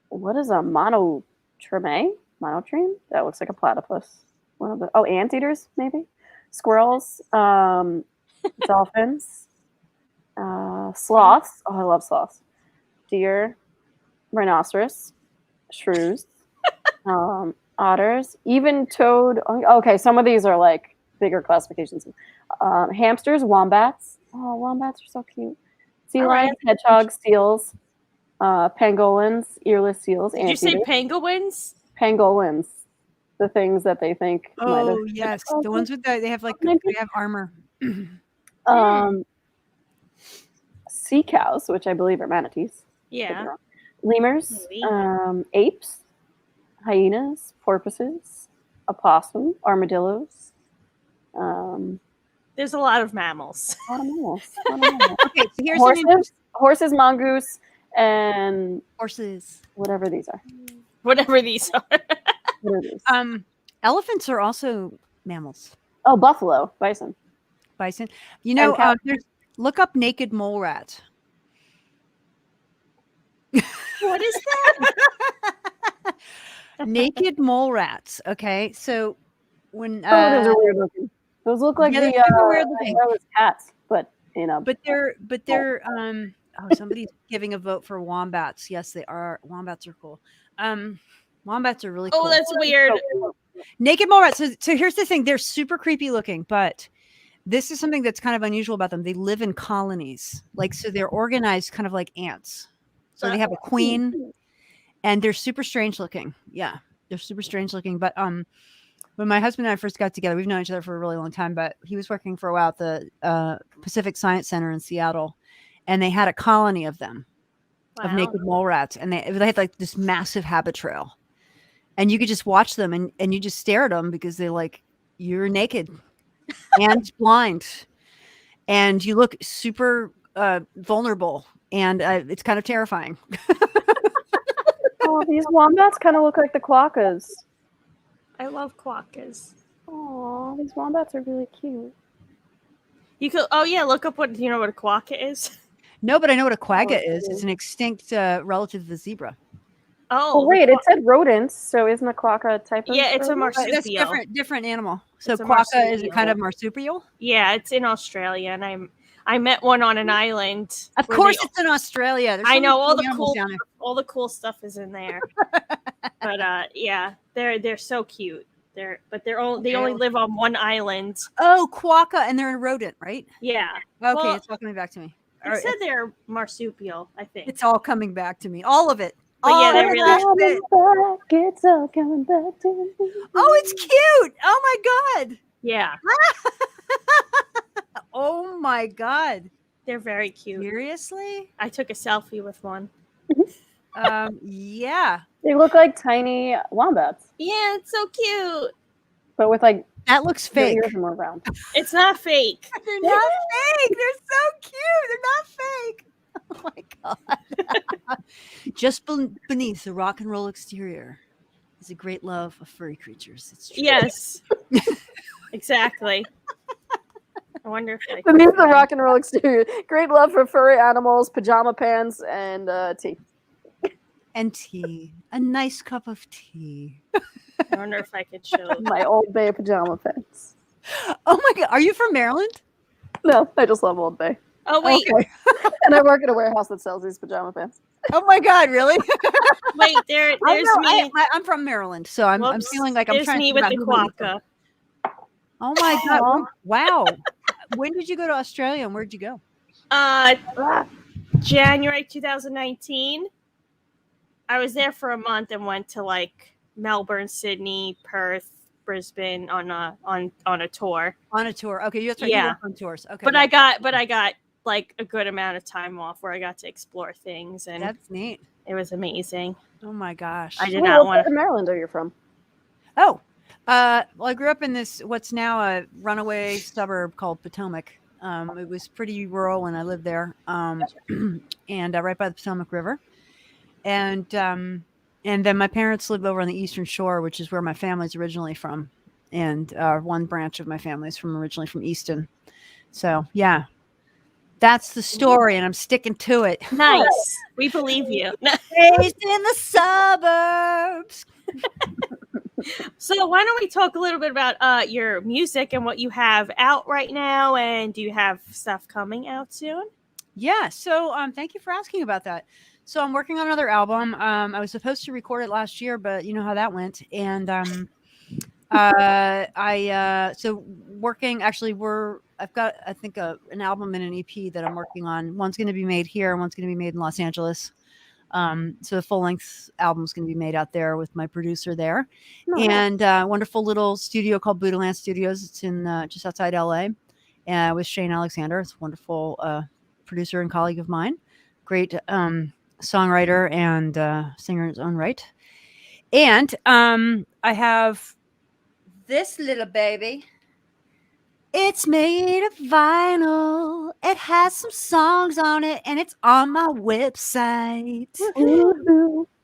S3: What is a monotreme? Monotreme? That looks like a platypus. One of the anteaters, maybe? Squirrels, dolphins, sloths. Oh, I love sloths. Deer, rhinoceros, shrews, otters, even toad. Okay, some of these are like bigger classifications. Hamsters, wombats. Oh, wombats are so cute. Sea lions, hedgehogs, seals, pangolins, earless seals.
S1: Did you say penguins?
S3: Pangolins? The things that they think.
S2: Oh yes, the ones with they have they have armor.
S3: Sea cows, which I believe are manatees.
S1: Yeah.
S3: Lemurs, apes, hyenas, porpoises, opossum, armadillos.
S1: There's a lot of mammals.
S3: A lot of mammals.
S2: Okay, so here's
S3: horses, mongoose, and
S2: horses.
S3: Whatever these are.
S1: Whatever these are.
S3: What are these?
S2: Elephants are also mammals.
S3: Oh, buffalo, bison.
S2: Bison. You know, look up naked mole rat.
S1: What is that?
S3: Naked
S2: mole rats. Okay, so when
S3: those are weird looking. Those look like
S2: the
S3: weird looking cats, but
S2: But they're somebody's giving a vote for wombats. Yes, they are. Wombats are cool. Wombats are really cool.
S1: Oh, that's weird.
S2: Naked mole rats. So here's the thing: they're super creepy looking, but this is something that's kind of unusual about them. They live in colonies, so they're organized kind of like ants. So they have a queen, and they're super strange looking. Yeah, they're super strange looking. But when my husband and I first got together, we've known each other for a really long time, but he was working for a while at the Pacific Science Center in Seattle, and they had a colony of them, of naked mole rats, and they had like this massive habit trail, and you could just watch them, and you just stare at them because they're like, you're naked and blind, and you look super vulnerable, and it's kind of terrifying.
S3: Oh, these wombats kind of look like the quokkas.
S1: I love quokkas.
S3: Aw, these wombats are really cute.
S1: You could. Oh yeah, look up what you know what a quokka is.
S2: No, but I know what a quagga
S3: Oh,
S2: is. It's an extinct relative of the zebra.
S1: Oh,
S3: Well, wait, it said rodents, so isn't a quokka a type of
S1: yeah, it's a
S3: rodent?
S2: That's
S1: marsupial.
S2: different animal. So
S1: It's a
S2: quagga is a
S1: marsupial.
S2: kind of marsupial.
S1: Yeah, it's in Australia, and I met one on an island.
S2: Of
S1: where
S2: course,
S1: they-
S2: it's in Australia. There's
S1: I
S2: so many
S1: know all the
S2: animals
S1: cool
S2: down there.
S1: all the cool stuff is in there. But yeah, they're so cute. They only live on one island.
S2: Oh, quokka, and they're a rodent, right?
S1: Yeah.
S2: Okay,
S1: Well,
S2: it's all coming back to me.
S1: It said they're marsupial, I think.
S2: It's all coming back to me. All of it.
S1: But yeah,
S2: All
S1: they're
S2: of
S1: really-
S2: that bit.
S3: It's all coming back to me.
S2: Oh, it's cute. Oh my god.
S1: Yeah,
S2: Oh my god.
S1: they're very cute.
S2: Seriously?
S1: I took a selfie with one.
S2: Yeah.
S3: They look like tiny wombats,
S1: Yeah, it's so cute.
S3: but with like
S2: That looks
S3: their
S2: fake.
S3: ears are more round.
S1: It's not fake.
S2: They're not fake. They're so cute. They're not fake. Oh my god. Just beneath the rock and roll exterior is a great love of furry creatures. It's true.
S1: Yes. Exactly. I wonder if I
S3: Beneath the rock and roll exterior, great love for furry animals, pajama pants, and tea.
S2: And tea. A nice cup of tea.
S1: I wonder if I could show.
S3: My Old Bay pajama pants.
S2: Oh my god. Are you from Maryland?
S3: No, I just love Old Bay,
S1: Oh wait,
S2: Okay.
S3: and I work at a warehouse that sells these pajama pants.
S2: Oh my god, really?
S1: wait. There's me.
S2: I'm from Maryland, so I'm
S1: Whoops.
S2: feeling like I'm
S1: There's
S2: trying
S1: me
S2: to
S1: with
S2: think
S1: the
S2: about who would eat them.
S1: quokka.
S2: Oh my god. Wow. When did you go to Australia and where'd you go?
S1: January 2019. I was there for a month and went to like Melbourne, Sydney, Perth, Brisbane on a tour.
S2: On a tour. Okay, that's right. You
S1: Yeah.
S2: work on tours. Okay.
S1: But
S2: yeah.
S1: I got like a good amount of time off where I got to explore things, and
S2: That's neat.
S1: it was amazing.
S2: Oh my gosh.
S1: I did
S3: Wait,
S1: not
S3: what
S1: want
S3: part of Maryland are you from?
S2: Oh. Well, I grew up in this what's now a runaway suburb called Potomac. It was pretty rural when I lived there. And right by the Potomac River. And then my parents lived over on the Eastern Shore, which is where my family's originally from. And one branch of my family is originally from Easton. So yeah. That's the story, and I'm sticking to it.
S1: Nice. We believe you.
S2: Raised in the suburbs.
S1: So why don't we talk a little bit about your music and what you have out right now, and do you have stuff coming out soon?
S2: Yeah. So thank you for asking about that. So I'm working on another album. I was supposed to record it last year, but you know how that went. And so working actually I've got I think an album and an EP that I'm working on. One's going to be made here, one's going to be made in Los Angeles. So the full length album is going to be made out there with my producer there, and a wonderful little studio called Buddhaland Studios. It's in just outside LA, with Shane Alexander. It's a wonderful producer and colleague of mine, great songwriter and singer in his own right. And I have this little baby. It's made of vinyl. It has some songs on it, and it's on my website.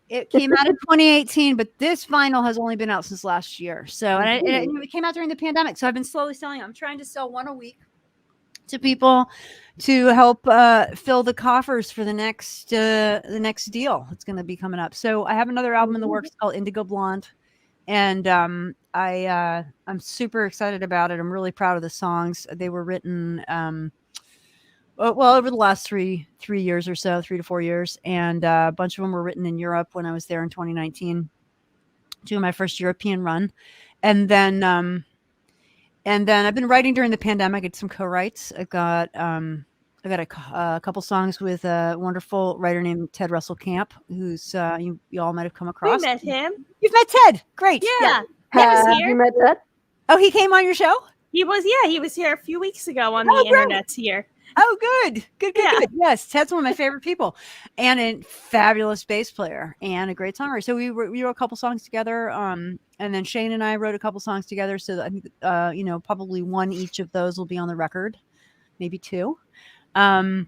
S2: It came out in 2018, but this vinyl has only been out since last year. So, and it came out during the pandemic. So I've been slowly selling it. I'm trying to sell one a week to people to help fill the coffers for the next deal. It's going to be coming up. So I have another album in the works called Indigo Blonde. And I'm super excited about it. I'm really proud of the songs. They were written over the last 3 years or so, 3 to 4 years, and a bunch of them were written in Europe when I was there in 2019, doing my first European run, and then I've been writing during the pandemic. I did some co-writes. I got a couple songs with a wonderful writer named Ted Russell Camp, who's you all might have come across.
S1: We met him.
S2: You've met Ted. Great.
S1: Yeah.
S3: Have
S1: He was here.
S3: you met that?
S2: Oh, he came on your show?
S1: He was here a few weeks ago on the internet's here.
S2: Oh, good. Good.
S1: Yeah.
S2: Yes, Ted's one of my favorite people, and a fabulous bass player and a great songwriter. So we wrote a couple songs together, and then Shane and I wrote a couple songs together. So I think probably one each of those will be on the record, maybe 2. So I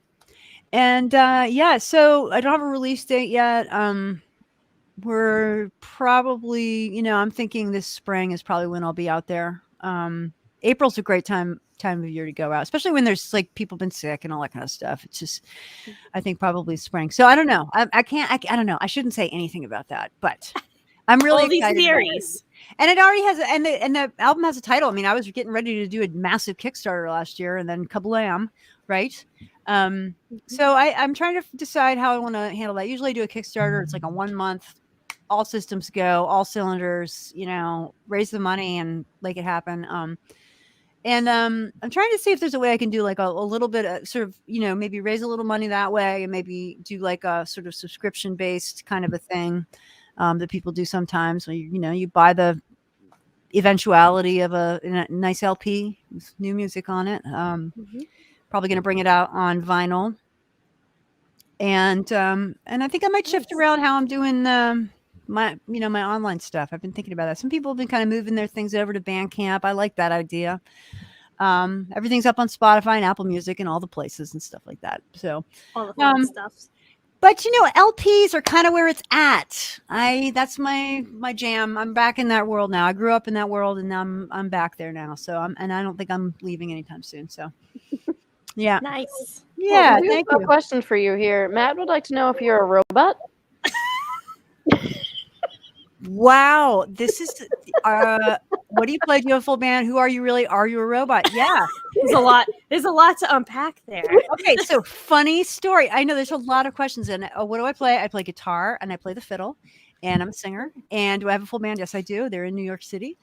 S2: don't have a release date yet. We're probably, I'm thinking this spring is probably when I'll be out there. April's a great time of year to go out, especially when there's like people been sick and all that kind of stuff. It's just, I think probably spring. So I don't know. I don't know. I shouldn't say anything about that, but I'm really
S1: All these
S2: excited about it.
S1: theories.
S2: And it already has, and the album has a title. I mean, I was getting ready to do a massive Kickstarter last year, and then kablam, right? So I'm trying to decide how I want to handle that. Usually I do a Kickstarter. It's like a 1 month, all systems go, all cylinders, raise the money and make it happen. And I'm trying to see if there's a way I can do like a little bit of sort of, maybe raise a little money that way and maybe do like a sort of subscription based kind of a thing that people do sometimes. Where, you buy the eventuality of a nice LP with new music on it. Probably going to bring it out on vinyl. And I think I might shift around how I'm doing my online stuff. I've been thinking about that. Some people have been kind of moving their things over to Bandcamp. I like that idea. Everything's up on Spotify and Apple Music and all the places and stuff like that. So
S1: all the fun stuff.
S2: But LPs are kind of where it's at. That's my jam. I'm back in that world now. I grew up in that world and I'm back there now. So I don't think I'm leaving anytime soon. So yeah.
S1: Nice.
S2: Yeah.
S3: Well,
S2: thank
S3: a
S2: you.
S3: question for you here. Matt would like to know if you're a robot.
S2: Wow. This is what do you play? Do you have a full band? Who are you really? Are you a robot? Yeah.
S1: There's a lot to unpack there.
S2: Okay, so funny story. I know there's a lot of questions in it. What do I play? I play guitar and I play the fiddle, and I'm a singer. And do I have a full band? Yes, I do. They're in New York City.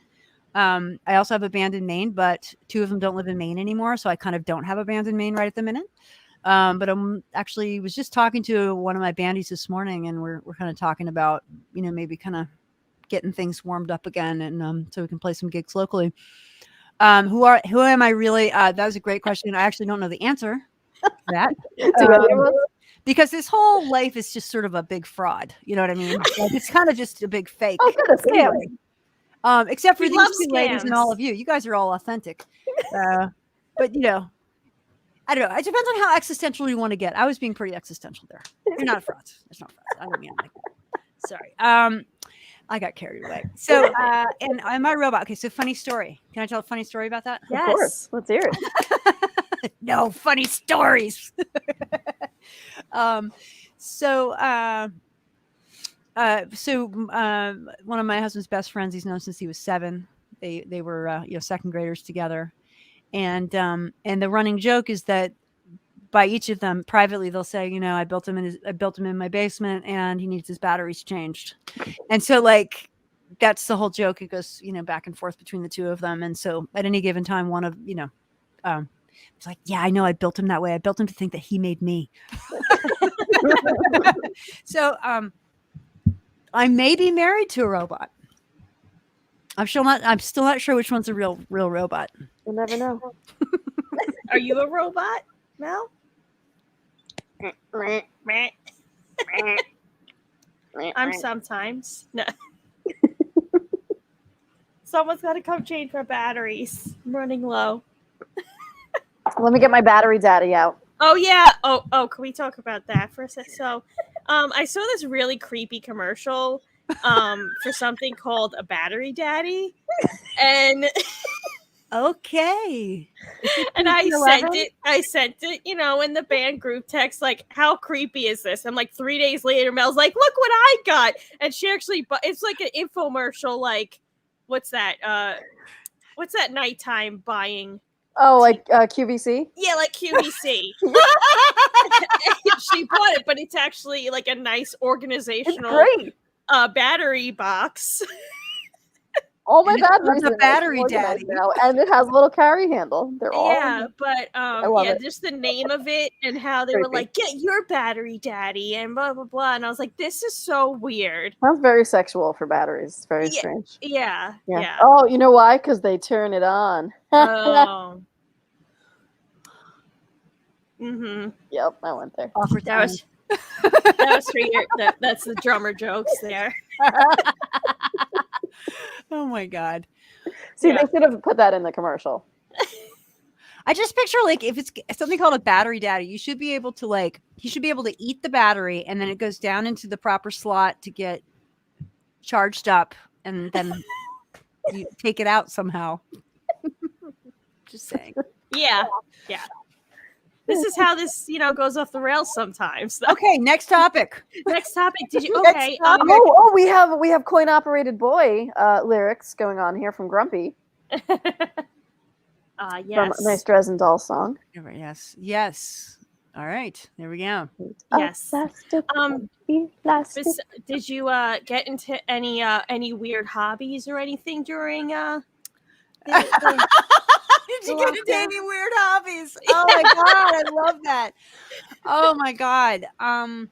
S2: I also have a band in Maine, but 2 of them don't live in Maine anymore, so I kind of don't have a band in Maine right at the minute. But I'm actually was just talking to one of my bandies this morning, and we're kind of talking about maybe kind of getting things warmed up again, and so we can play some gigs locally. Who am I really? That was a great question. I actually don't know the answer to that. Because this whole life is just sort of a big fraud. You know what I mean? Like it's kind of just a big fake.
S3: Oh, goodness.
S2: Except for
S1: We
S2: these
S1: love
S2: 2 ladies and
S1: scams.
S2: all of you. You guys are all authentic. But I don't know. It depends on how existential you want to get. I was being pretty existential there. You're not a fraud. There's no fraud. I don't mean like that. Sorry. I got carried away. So, and I'm a robot. Okay, so funny story. Can I tell a funny story about that?
S3: Of course. Let's hear it.
S2: No funny stories. So one of my husband's best friends, he's known since he was 7. They were second graders together, and the running joke is that by each of them privately they'll say, I built him in my basement and he needs his batteries changed. And so like that's the whole joke. It goes back and forth between the 2 of them. And so at any given time, one of it's like, yeah, I know I built him that way. I built him to think that he made me. So I may be married to a robot. I'm still not sure which one's a real robot.
S3: You'll never know.
S1: Are you a robot, Mel? I'm sometimes. No. Someone's got to come change my batteries. I'm running low.
S3: Let me get my battery daddy out.
S1: Oh yeah. Oh, can we talk about that for a sec? So, I saw this really creepy commercial for something called a battery daddy, and
S2: okay.
S1: and I sent it, in the band group text, like, how creepy is this? And like 3 days later, Mel's like, look what I got. And she actually, it's like an infomercial, like, what's that nighttime buying?
S3: Oh, like QVC?
S1: Yeah, like QVC. She bought it, but it's actually like a nice organizational battery box.
S3: All my batteries
S2: are battery daddy
S3: now, and it has a little carry handle. They're all
S1: but just the name of it and how they were like, get your battery daddy and blah blah blah. And I was like, this is so weird.
S3: Sounds very sexual for batteries. It's very strange.
S1: Yeah.
S3: Oh, you know why? Because they turn it on.
S1: Oh. Mm-hmm.
S3: Yep, I went there.
S1: That was for your that's the drummer jokes there.
S2: Oh my God.
S3: See, they should have put that in the commercial.
S2: I just picture like if it's something called a battery daddy, he should be able to eat the battery and then it goes down into the proper slot to get charged up and then you take it out somehow. Just saying.
S1: Yeah. This is how this, goes off the rails sometimes.
S2: Okay, next topic.
S1: Next topic. Did you?
S2: Next
S1: Okay.
S2: topic.
S3: We have Coin Operated Boy lyrics going on here from Grumpy.
S1: Yes.
S3: From a nice Dresden Doll song.
S2: Yes. All right, there we go.
S1: Yes. Did you get into any weird hobbies or anything during
S2: Did you get into any weird hobbies? Oh my god, I love that. Oh my god. I don't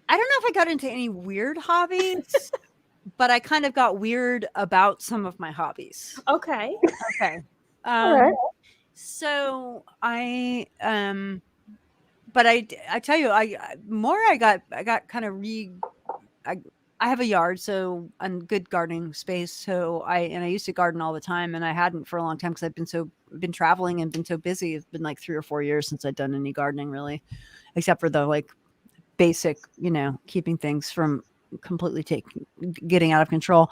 S2: know if I got into any weird hobbies, but I kind of got weird about some of my hobbies.
S1: Okay.
S3: All right.
S2: So I but I tell you, I got kind of I have a yard, so and good gardening space. So I used to garden all the time, and I hadn't for a long time because I've been traveling and been so busy. It's been like 3 or 4 years since I'd done any gardening really, except for the like basic, keeping things from completely getting out of control.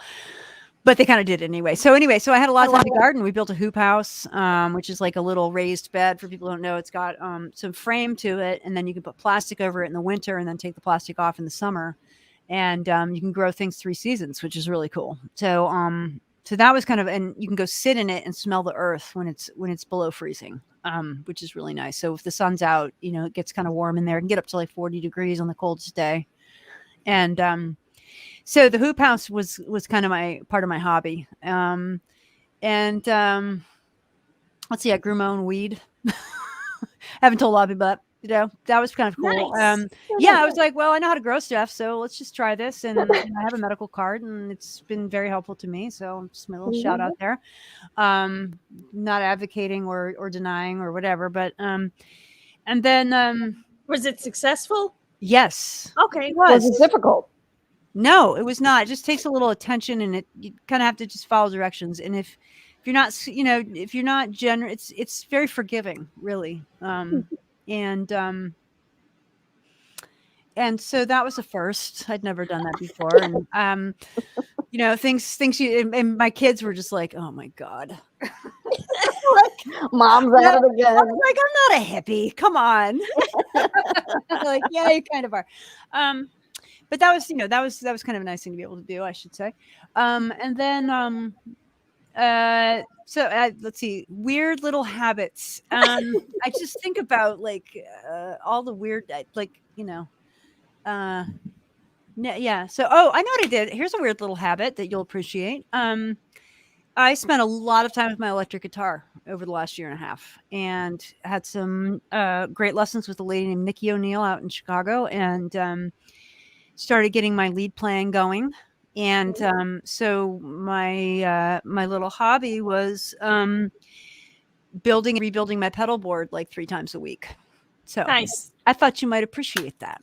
S2: But they kind of did anyway. So I had a lot of time to garden. We built a hoop house, which is like a little raised bed. For people who don't know, it's got some frame to it, and then you can put plastic over it in the winter, and then take the plastic off in the summer. And you can grow things 3 seasons, which is really cool. So so that was kind of, and you can go sit in it and smell the earth when it's below freezing, which is really nice. So if the sun's out, it gets kind of warm in there. It can get up to like 40 degrees on the coldest day. And so the hoop house was kind of my part of my hobby. Let's see, I grew my own weed. I haven't told a lot of people that. That was kind of cool.
S1: Nice.
S2: I was like, well, I know how to grow stuff, so let's just try this. And I have a medical card, and it's been very helpful to me. So just my little shout out there. Not advocating or denying or whatever, but and then
S1: was it successful?
S2: Yes.
S1: Okay.
S3: Was it difficult?
S2: No, it was not. It just takes a little attention, and you kind of have to just follow directions. And if you're not, if you're not generous, it's very forgiving, really. And so that was a first. I'd never done that before. And, things and my kids were just like, oh my God.
S3: Mom's at it again.
S2: I'm like, I'm not a hippie. Come on. Like, yeah, you kind of are. But that was, that was kind of a nice thing to be able to do, I should say. And then, let's see, weird little habits. I just think about all the weird, yeah. So, I know what I did. Here's a weird little habit that you'll appreciate. I spent a lot of time with my electric guitar over the last 1.5 years, and had some great lessons with a lady named Nikki O'Neill out in Chicago, and started getting my lead playing going. And so my little hobby was building and rebuilding my pedal board like 3 times a week. So
S1: nice.
S2: I thought you might appreciate that.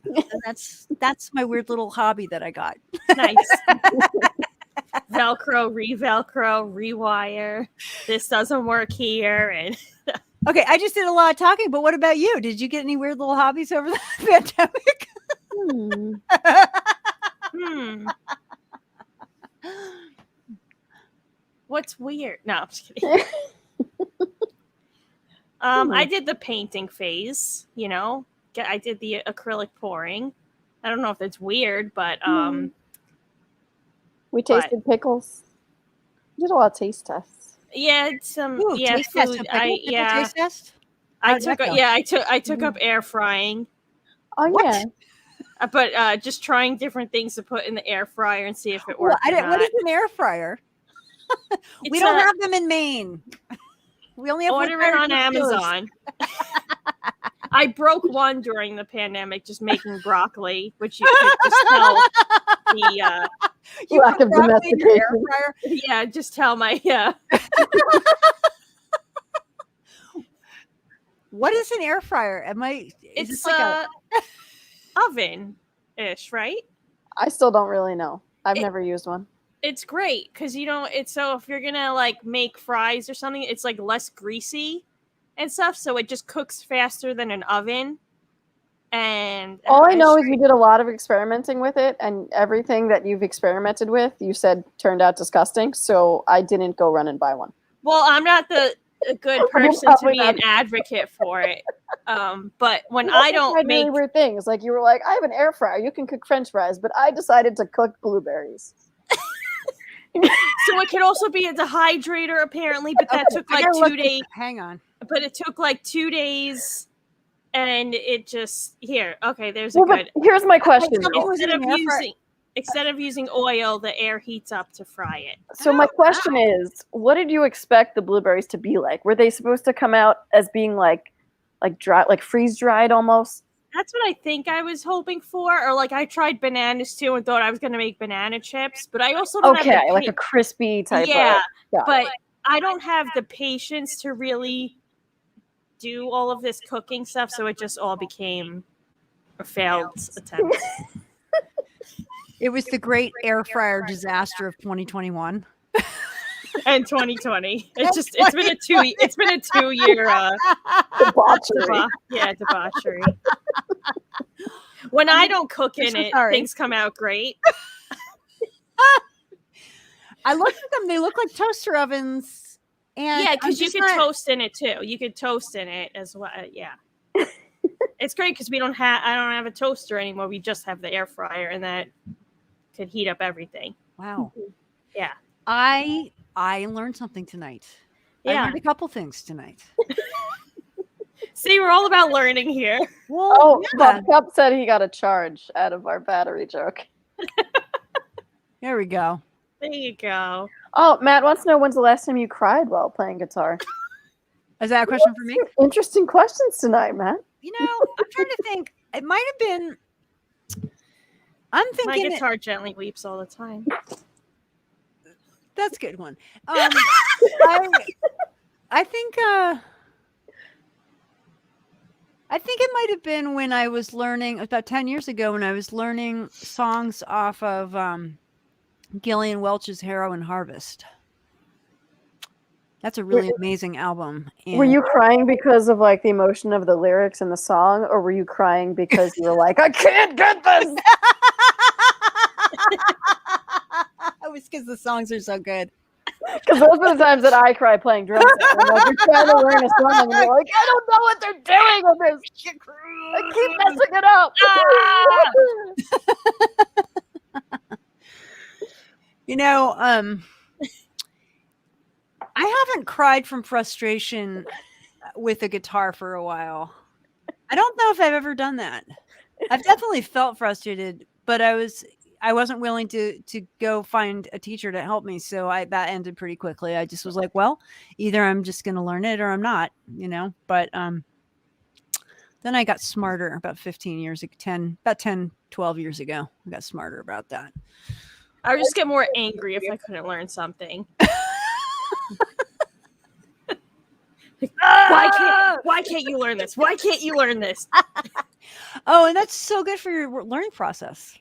S2: That's my weird little hobby that I got.
S1: Nice. Velcro, re-Velcro, rewire. This doesn't work here. And
S2: okay, I just did a lot of talking, but what about you? Did you get any weird little hobbies over the pandemic?
S1: What's weird? No, I'm just kidding. I did the painting phase, I did the acrylic pouring. I don't know if it's weird, but
S3: we tasted pickles. We did a lot of taste tests.
S1: Yeah, some
S2: taste
S1: food.
S2: Taste test?
S1: I took up air frying.
S3: Oh
S2: What?
S3: yeah.
S1: But just trying different things to put in the air fryer and see if it worked.
S2: What is an air fryer? We don't have them in Maine. We only have
S1: order it on Amazon. I broke one during the pandemic just making broccoli, which you could just tell the
S3: lack of domestication.
S2: Air fryer?
S1: Yeah, just tell my
S2: What is an air fryer?
S1: It's like a oven-ish, right?
S3: I still don't really know. I've never used one.
S1: It's great because it's so if you're gonna make fries or something, it's less greasy and stuff, so it just cooks faster than an oven. And
S3: all I know is you did a lot of experimenting with it, and everything that you've experimented with, you said turned out disgusting. So I didn't go run and buy one.
S1: Well, I'm not a good person to be an advocate for it. But when I don't make
S3: really weird things, like you were like, I have an air fryer, you can cook French fries, but I decided to cook blueberries.
S1: So it could also be a dehydrator, apparently, but that took like 2 days.
S2: Hang on.
S1: But it took like 2 days, and it just Okay, there's
S3: But here's my question.
S1: Instead of using oil, the air heats up to fry it.
S3: So my question is, what did you expect the blueberries to be like? Were they supposed to come out as being like dry, like freeze dried almost?
S1: That's what I think I was hoping for. Or like I tried bananas too and thought I was going to make banana chips, but I also don't have
S3: like a crispy type.
S1: But I don't have the patience to really do all of this cooking stuff, so it just all became a failed attempt.
S2: It was the great air fryer disaster of 2021
S1: and 2020. It's been a 2-year
S3: debauchery.
S1: Debauchery. When I don't cook in it, things come out great.
S2: I looked at them; they look like toaster ovens. And
S1: because you could toast in it too. You could toast in it as well. Yeah, it's great because I don't have a toaster anymore. We just have the air fryer, and that could heat up everything.
S2: Wow.
S1: Yeah.
S2: I learned something tonight.
S1: Yeah.
S2: I learned a couple things tonight.
S1: See, we're all about learning here.
S3: Well, Bob Cup said he got a charge out of our battery joke.
S2: There we go.
S1: There you go.
S3: Oh, Matt wants to know when's the last time you cried while playing guitar?
S2: Is that a question for me?
S3: Interesting questions tonight, Matt.
S2: You know, I'm trying to think. It might have been. I'm thinking
S1: my guitar gently weeps all the time.
S2: That's a good one. I think it might have been when I was learning about 10 years ago when I was learning songs off of Gillian Welch's Harrow and Harvest. That's a really amazing album.
S3: Were you crying because of like the emotion of the lyrics and the song, or were you crying because you were like, I can't get this?
S2: It was because the songs are so good.
S3: Because those are the times that I cry playing drums. Like, you're trying to learn a song and you're like, I don't know what they're doing with this. I keep messing it up.
S2: You know, I haven't cried from frustration with a guitar for a while. I don't know if I've ever done that. I've definitely felt frustrated, but I wasn't willing to go find a teacher to help me. So that ended pretty quickly. I just was like, well, either I'm just going to learn it or I'm not, you know, but, then I got smarter about 15 years, 10, 12 years ago. I got smarter about that.
S1: I would just get more angry if I couldn't learn something. Why can't you learn this? Why can't you learn this?
S2: Oh, and that's so good for your learning process.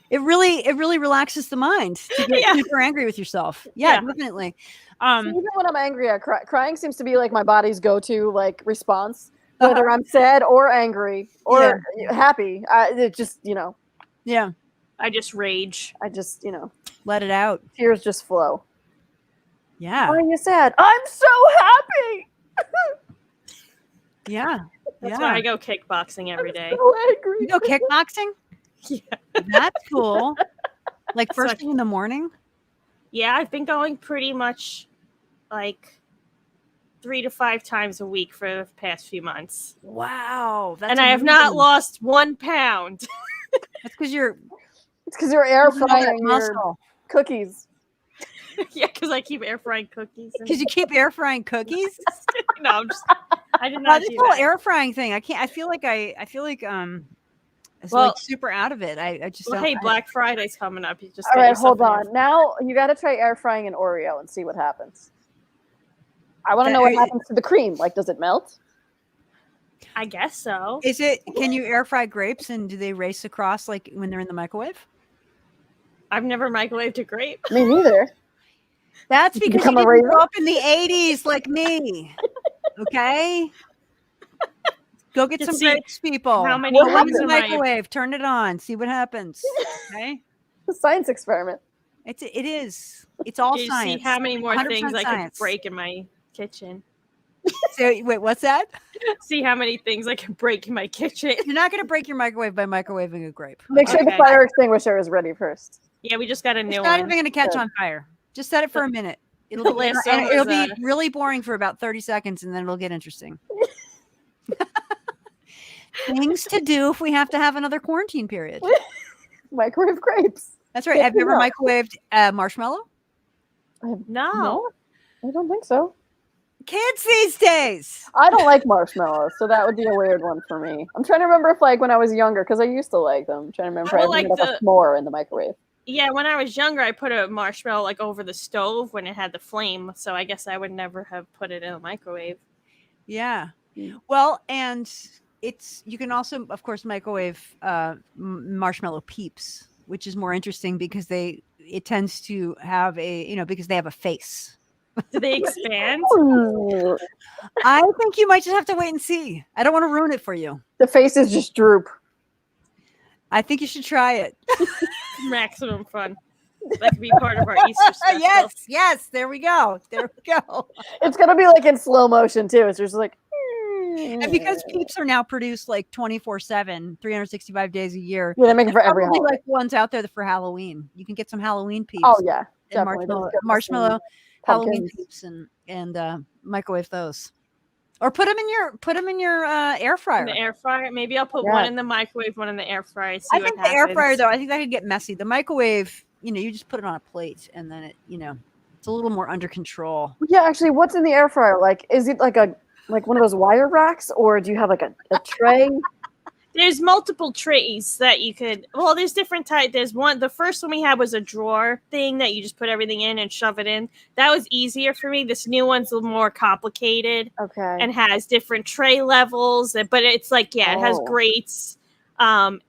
S2: It really relaxes the mind to get super angry with yourself. Yeah, definitely.
S3: Even when I'm angry, crying seems to be like my body's go-to like response, whether I'm sad or angry or happy. It just, you know.
S2: Yeah.
S1: I just rage.
S3: I just, you know.
S2: Let it out.
S3: Tears just flow.
S2: Yeah.
S3: Why are you sad? I'm so happy.
S2: Yeah.
S1: That's why I go kickboxing every day.
S3: So angry.
S2: You go kickboxing?
S1: Yeah.
S2: That's cool. Like first thing in the morning?
S1: Yeah, I've been going pretty much like 3 to 5 times a week for the past few months.
S2: Wow.
S1: And I have not lost 1 pound.
S2: That's because you're
S3: air frying your cookies.
S1: Yeah, because I keep air frying cookies.
S2: Because you keep air frying cookies?
S1: No, I did not do
S2: this whole
S1: that.
S2: air frying thing. I feel like it's like super out of it. I just don't.
S1: Hey, Black Friday's coming up. You just
S3: all right, hold on. Now you got to try air frying an Oreo and see what happens. I want to know what happens to the cream. Like, does it melt?
S1: I guess so.
S2: Can you air fry grapes and do they race across like when they're in the microwave?
S1: I've never microwaved a grape.
S3: Me neither.
S2: That's because you didn't grow up in the 80s like me. Okay? Go get some grapes, people.
S1: How many
S2: go in the microwave, turn it on, see what happens. Okay?
S3: A science experiment.
S2: It is. It's all
S1: You
S2: science.
S1: see how many more
S2: 100%
S1: things I could
S2: science.
S1: break in my kitchen.
S2: So wait, what's that?
S1: See how many things I can break in my kitchen.
S2: You're not going to break your microwave by microwaving a grape.
S3: Make sure the
S1: Okay.
S3: fire extinguisher is ready first.
S1: Yeah, we just got a
S2: It's
S1: new
S2: not
S1: one.
S2: even going to catch
S3: Good.
S2: on fire. Just set it for a minute. It'll be,
S1: Yeah, so
S2: and it'll
S1: was,
S2: be really boring for about 30 seconds, and then it'll get interesting. Things to do if we have to have another quarantine period.
S3: Microwave grapes.
S2: That's right.
S3: Good
S2: Have
S3: to
S2: you ever
S3: know.
S2: microwaved marshmallow?
S1: No.
S3: I don't think so.
S2: Kids these days.
S3: I don't like marshmallows, so that would be a weird one for me. I'm trying to remember if, like, when I was younger, because I used to like them. I'm trying to remember if I
S1: Well,
S3: ever
S1: like
S3: made up a s'more in the microwave.
S1: Yeah, when I was younger, I put a marshmallow like over the stove when it had the flame. So I guess I would never have put it in a microwave.
S2: Yeah.
S3: Mm.
S2: Well, and you can also, of course, microwave marshmallow peeps, which is more interesting because it tends to have because they have a face.
S1: Do they expand?
S3: Ooh.
S2: I think you might just have to wait and see. I don't want to ruin it for you.
S3: The faces just droop.
S2: I think you should try it.
S1: Maximum fun. That could be part of our Easter special.
S2: Yes. There we go.
S3: It's gonna be like in slow motion too. It's just like.
S2: And because peeps are now produced like 24/7, 365 days a year.
S3: Yeah, they make it for every
S2: Probably
S3: holiday.
S2: like ones out there for Halloween. You can get some Halloween peeps.
S3: Oh yeah,
S2: and
S3: definitely. Those
S2: marshmallow
S3: ghosts and
S2: Halloween
S3: pumpkins.
S2: peeps and microwave those, or put them in your air fryer.
S1: In the air fryer. Maybe I'll put
S3: Yeah.
S1: one in the microwave, one in the air fryer. See
S2: I
S1: what
S2: think the
S1: happens.
S2: air fryer though, I think that could get messy. The microwave, you just put it on a plate and then it's a little more under control.
S3: Yeah, actually, what's in the air fryer? Like, is it like one of those wire racks, or do you have like a tray?
S1: There's multiple trays that you could. Well, there's different types. There's one. The first one we had was a drawer thing that you just put everything in and shove it in. That was easier for me. This new one's a little more complicated
S3: Okay.
S1: and has different tray levels. But it's like, it has
S3: Oh.
S1: grates.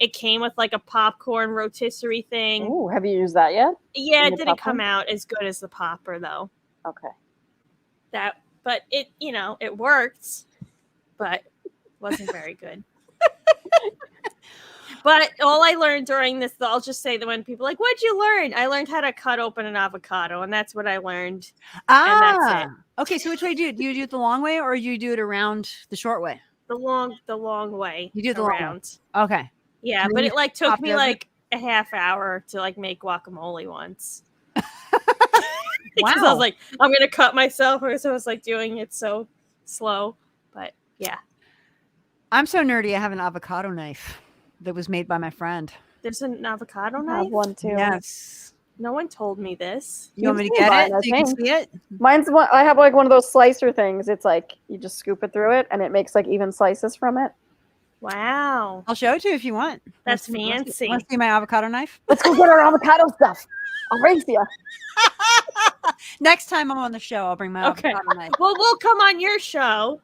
S1: It came with like a popcorn rotisserie thing.
S3: Oh, have you used that yet?
S1: Yeah,
S3: In
S1: it
S3: your
S1: didn't
S3: popcorn?
S1: come out as good as the popper though.
S3: Okay.
S1: But it, it worked, but wasn't very good. But all I learned during this, I'll just say that when people are like, what'd you learn? I learned how to cut open an avocado, and that's what I learned. And that's it.
S2: Okay. So which way do you do? You do it the long way, or you do it around the short way?
S1: The long way.
S2: You do the long way.
S1: around.
S2: Okay.
S1: Yeah,
S2: And then
S1: but
S2: you
S1: it like took
S2: pop it
S1: me
S2: over?
S1: like a half hour to like make guacamole once.
S2: Wow.
S1: Because I was like, I'm gonna cut myself, because I was like doing it so slow. But yeah,
S2: I'm so nerdy. I have an avocado knife that was made by my friend.
S1: there's an avocado
S3: I have
S1: knife.
S3: one too.
S2: Yes.
S1: No one told me this.
S2: You want me to
S3: You've
S2: get
S3: seen
S2: it
S3: mine, I
S2: so you can
S3: think.
S2: see it?
S3: Mine's one. I have like one of those slicer things. It's like you just scoop it through it, and it makes like even slices from it.
S1: Wow.
S2: I'll show it to you if you want.
S1: That's
S2: Want to
S1: fancy.
S2: Want to see my avocado knife?
S3: Let's go get our avocado stuff. I'll race you.
S2: Next time I'm on the show, I'll bring my
S1: Okay.
S2: avocado knife.
S1: Well, we'll come on your show.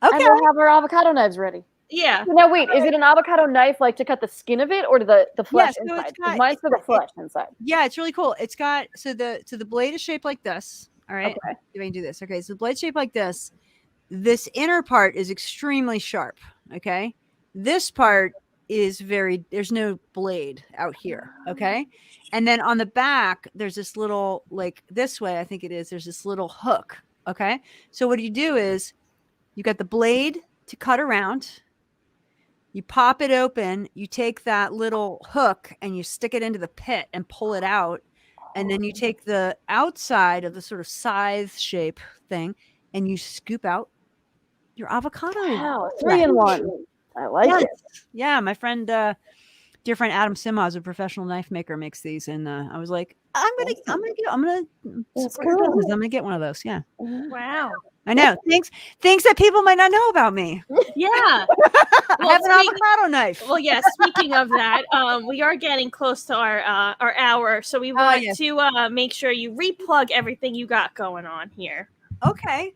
S3: And
S2: Okay.
S3: we'll have our avocado knives ready.
S1: Yeah.
S3: Now wait, is it an avocado knife like to cut the skin of it, or the flesh
S2: so it's
S3: inside? 'Cause
S2: got-
S3: mine's for the flesh inside.
S2: Yeah, it's really cool. It's got the blade is shaped like this. All right.
S3: Okay.
S2: If I can do this. Okay. So the blade's shaped like this. This inner part is extremely sharp. Okay. This part is there's no blade out here. Okay. And then on the back, there's this little, like this way, I think it is, there's this little hook. Okay. So what you do is you got the blade to cut around. You pop it open, you take that little hook and you stick it into the pit and pull it out. And then you take the outside of the sort of scythe shape thing and you scoop out your avocado.
S3: Wow, 3-in-1. I like
S2: Yes.
S3: it.
S2: Yeah, my friend, dear friend Adam Simaz, a professional knife maker, makes these, and I was like, I'm gonna
S3: That's
S2: support your
S3: cool.
S2: business. I'm gonna get one of those. Yeah,
S1: Wow.
S2: I know things that people might not know about me.
S1: Yeah.
S2: I
S1: Well,
S2: have an avocado knife.
S1: Well, yeah. Speaking of that, we are getting close to our hour, so we want
S2: yes.
S1: to make sure you replug everything you got going on here.
S2: Okay.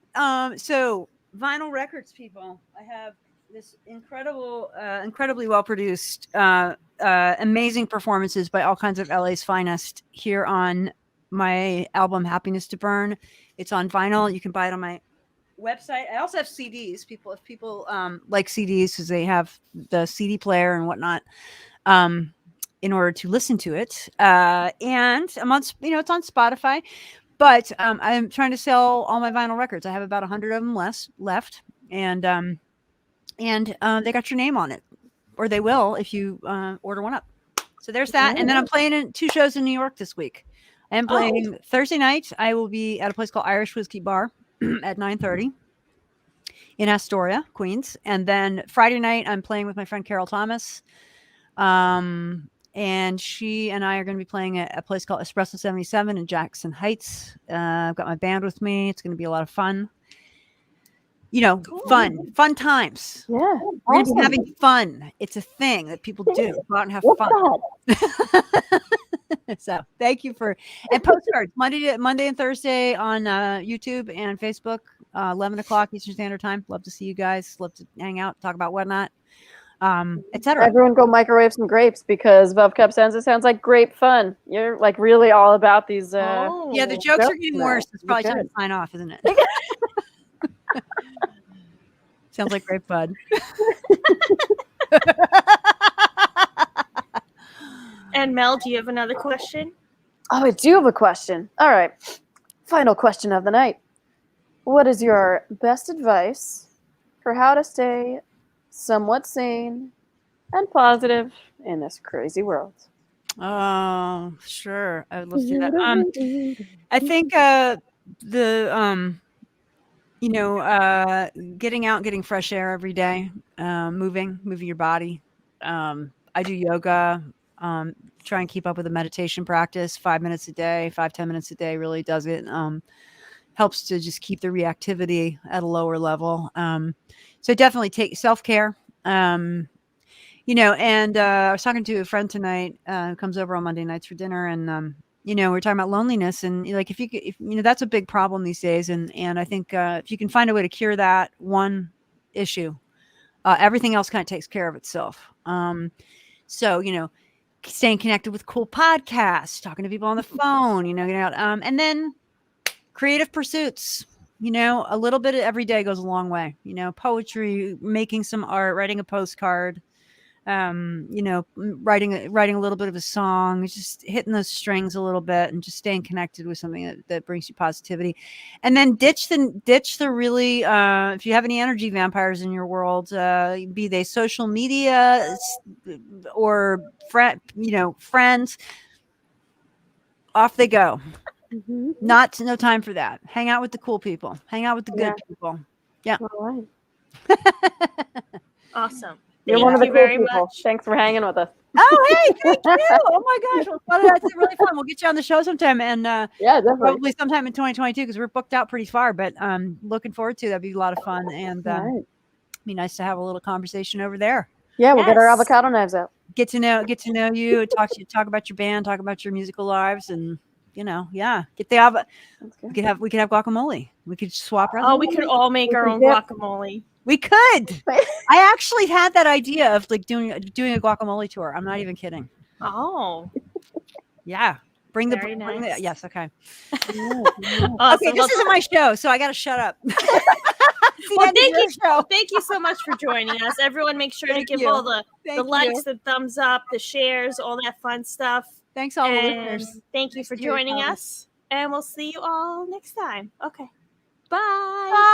S2: So vinyl records, people. I have this incredibly well produced, amazing performances by all kinds of LA's finest here on my album Happiness to Burn. It's on vinyl. You can buy it on my website. I also have CDs. If people like CDs because they have the CD player and whatnot. in order to listen to it. And I'm on, it's on Spotify, but I'm trying to sell all my vinyl records. I have about 100 of them left, and they got your name on it, or they will if you order one up. So there's that. And then I'm playing in 2 shows in New York this week. I am playing Thursday night. I will be at a place called Irish Whiskey Bar at 9:30 in Astoria, Queens. And then Friday night, I'm playing with my friend Carol Thomas. And she and I are going to be playing at a place called Espresso 77 in Jackson Heights. I've got my band with me. It's going to be a lot of fun. Fun times.
S3: Yeah.
S2: We're going to be having fun. It's a thing that people do. Go out and have fun. So thank you and Postcards Monday and Thursday on YouTube and Facebook, 11 o'clock Eastern Standard Time. Love to see you guys. Love to hang out, talk about whatnot, etc.
S3: Everyone go microwave some grapes because Above Cup Sounds, it sounds like grape fun. You're like really all about these.
S2: Yeah, the jokes are getting worse. It's probably time to sign off, isn't it? Sounds like grape fun.
S1: And Mel, do you have another question?
S3: Oh, I do have a question. All right. Final question of the night. What is your best advice for how to stay somewhat sane and positive in this crazy world?
S2: Oh, sure. I would love to do that. I think getting out, getting fresh air every day, moving your body. I do yoga. Try and keep up with a meditation practice, 5 minutes a day, 5-10 minutes a day really does it. Helps to just keep the reactivity at a lower level. So definitely take self-care. And I was talking to a friend tonight, who comes over on Monday nights for dinner, and we're talking about loneliness, and like if that's a big problem these days, and I think if you can find a way to cure that one issue, everything else kind of takes care of itself. So staying connected with cool podcasts, talking to people on the phone, and then creative pursuits. A little bit of every day goes a long way. Poetry, making some art, writing a postcard. Writing a little bit of a song, just hitting those strings a little bit, and just staying connected with something that brings you positivity. And then ditch the really, if you have any energy vampires in your world, be they social media or friends, off they go. No time for that. Hang out with the cool people. Hang out with the good people. Yeah.
S3: All right.
S1: Awesome.
S3: You're one of the cool people. Thanks for hanging with us.
S2: Oh, hey, thank you. Oh my gosh. Well, that's really fun. We'll get you on the show sometime, and
S3: yeah, definitely.
S2: Probably sometime in 2022 because we're booked out pretty far. But looking forward to it. That'd be a lot of fun, and be nice to have a little conversation over there.
S3: Yeah, we'll get our avocado knives out.
S2: Get to know you. Talk about your band. Talk about your musical lives, and get the we could have guacamole. We could swap around.
S1: Oh, we could all make our own guacamole.
S2: We could. I actually had that idea of like doing a guacamole tour. I'm not even kidding.
S1: Oh.
S2: Yeah. Bring the
S1: nice.
S2: yes, okay.
S1: Awesome.
S2: Okay, this isn't my show, so I got to shut up.
S1: Well, thank you so much for joining us. Everyone, make sure to give all the likes, the thumbs up, the shares, all that fun stuff.
S2: Thanks all the listeners.
S1: Thank you for joining us, and we'll see you all next time. Okay. Bye.
S2: Bye.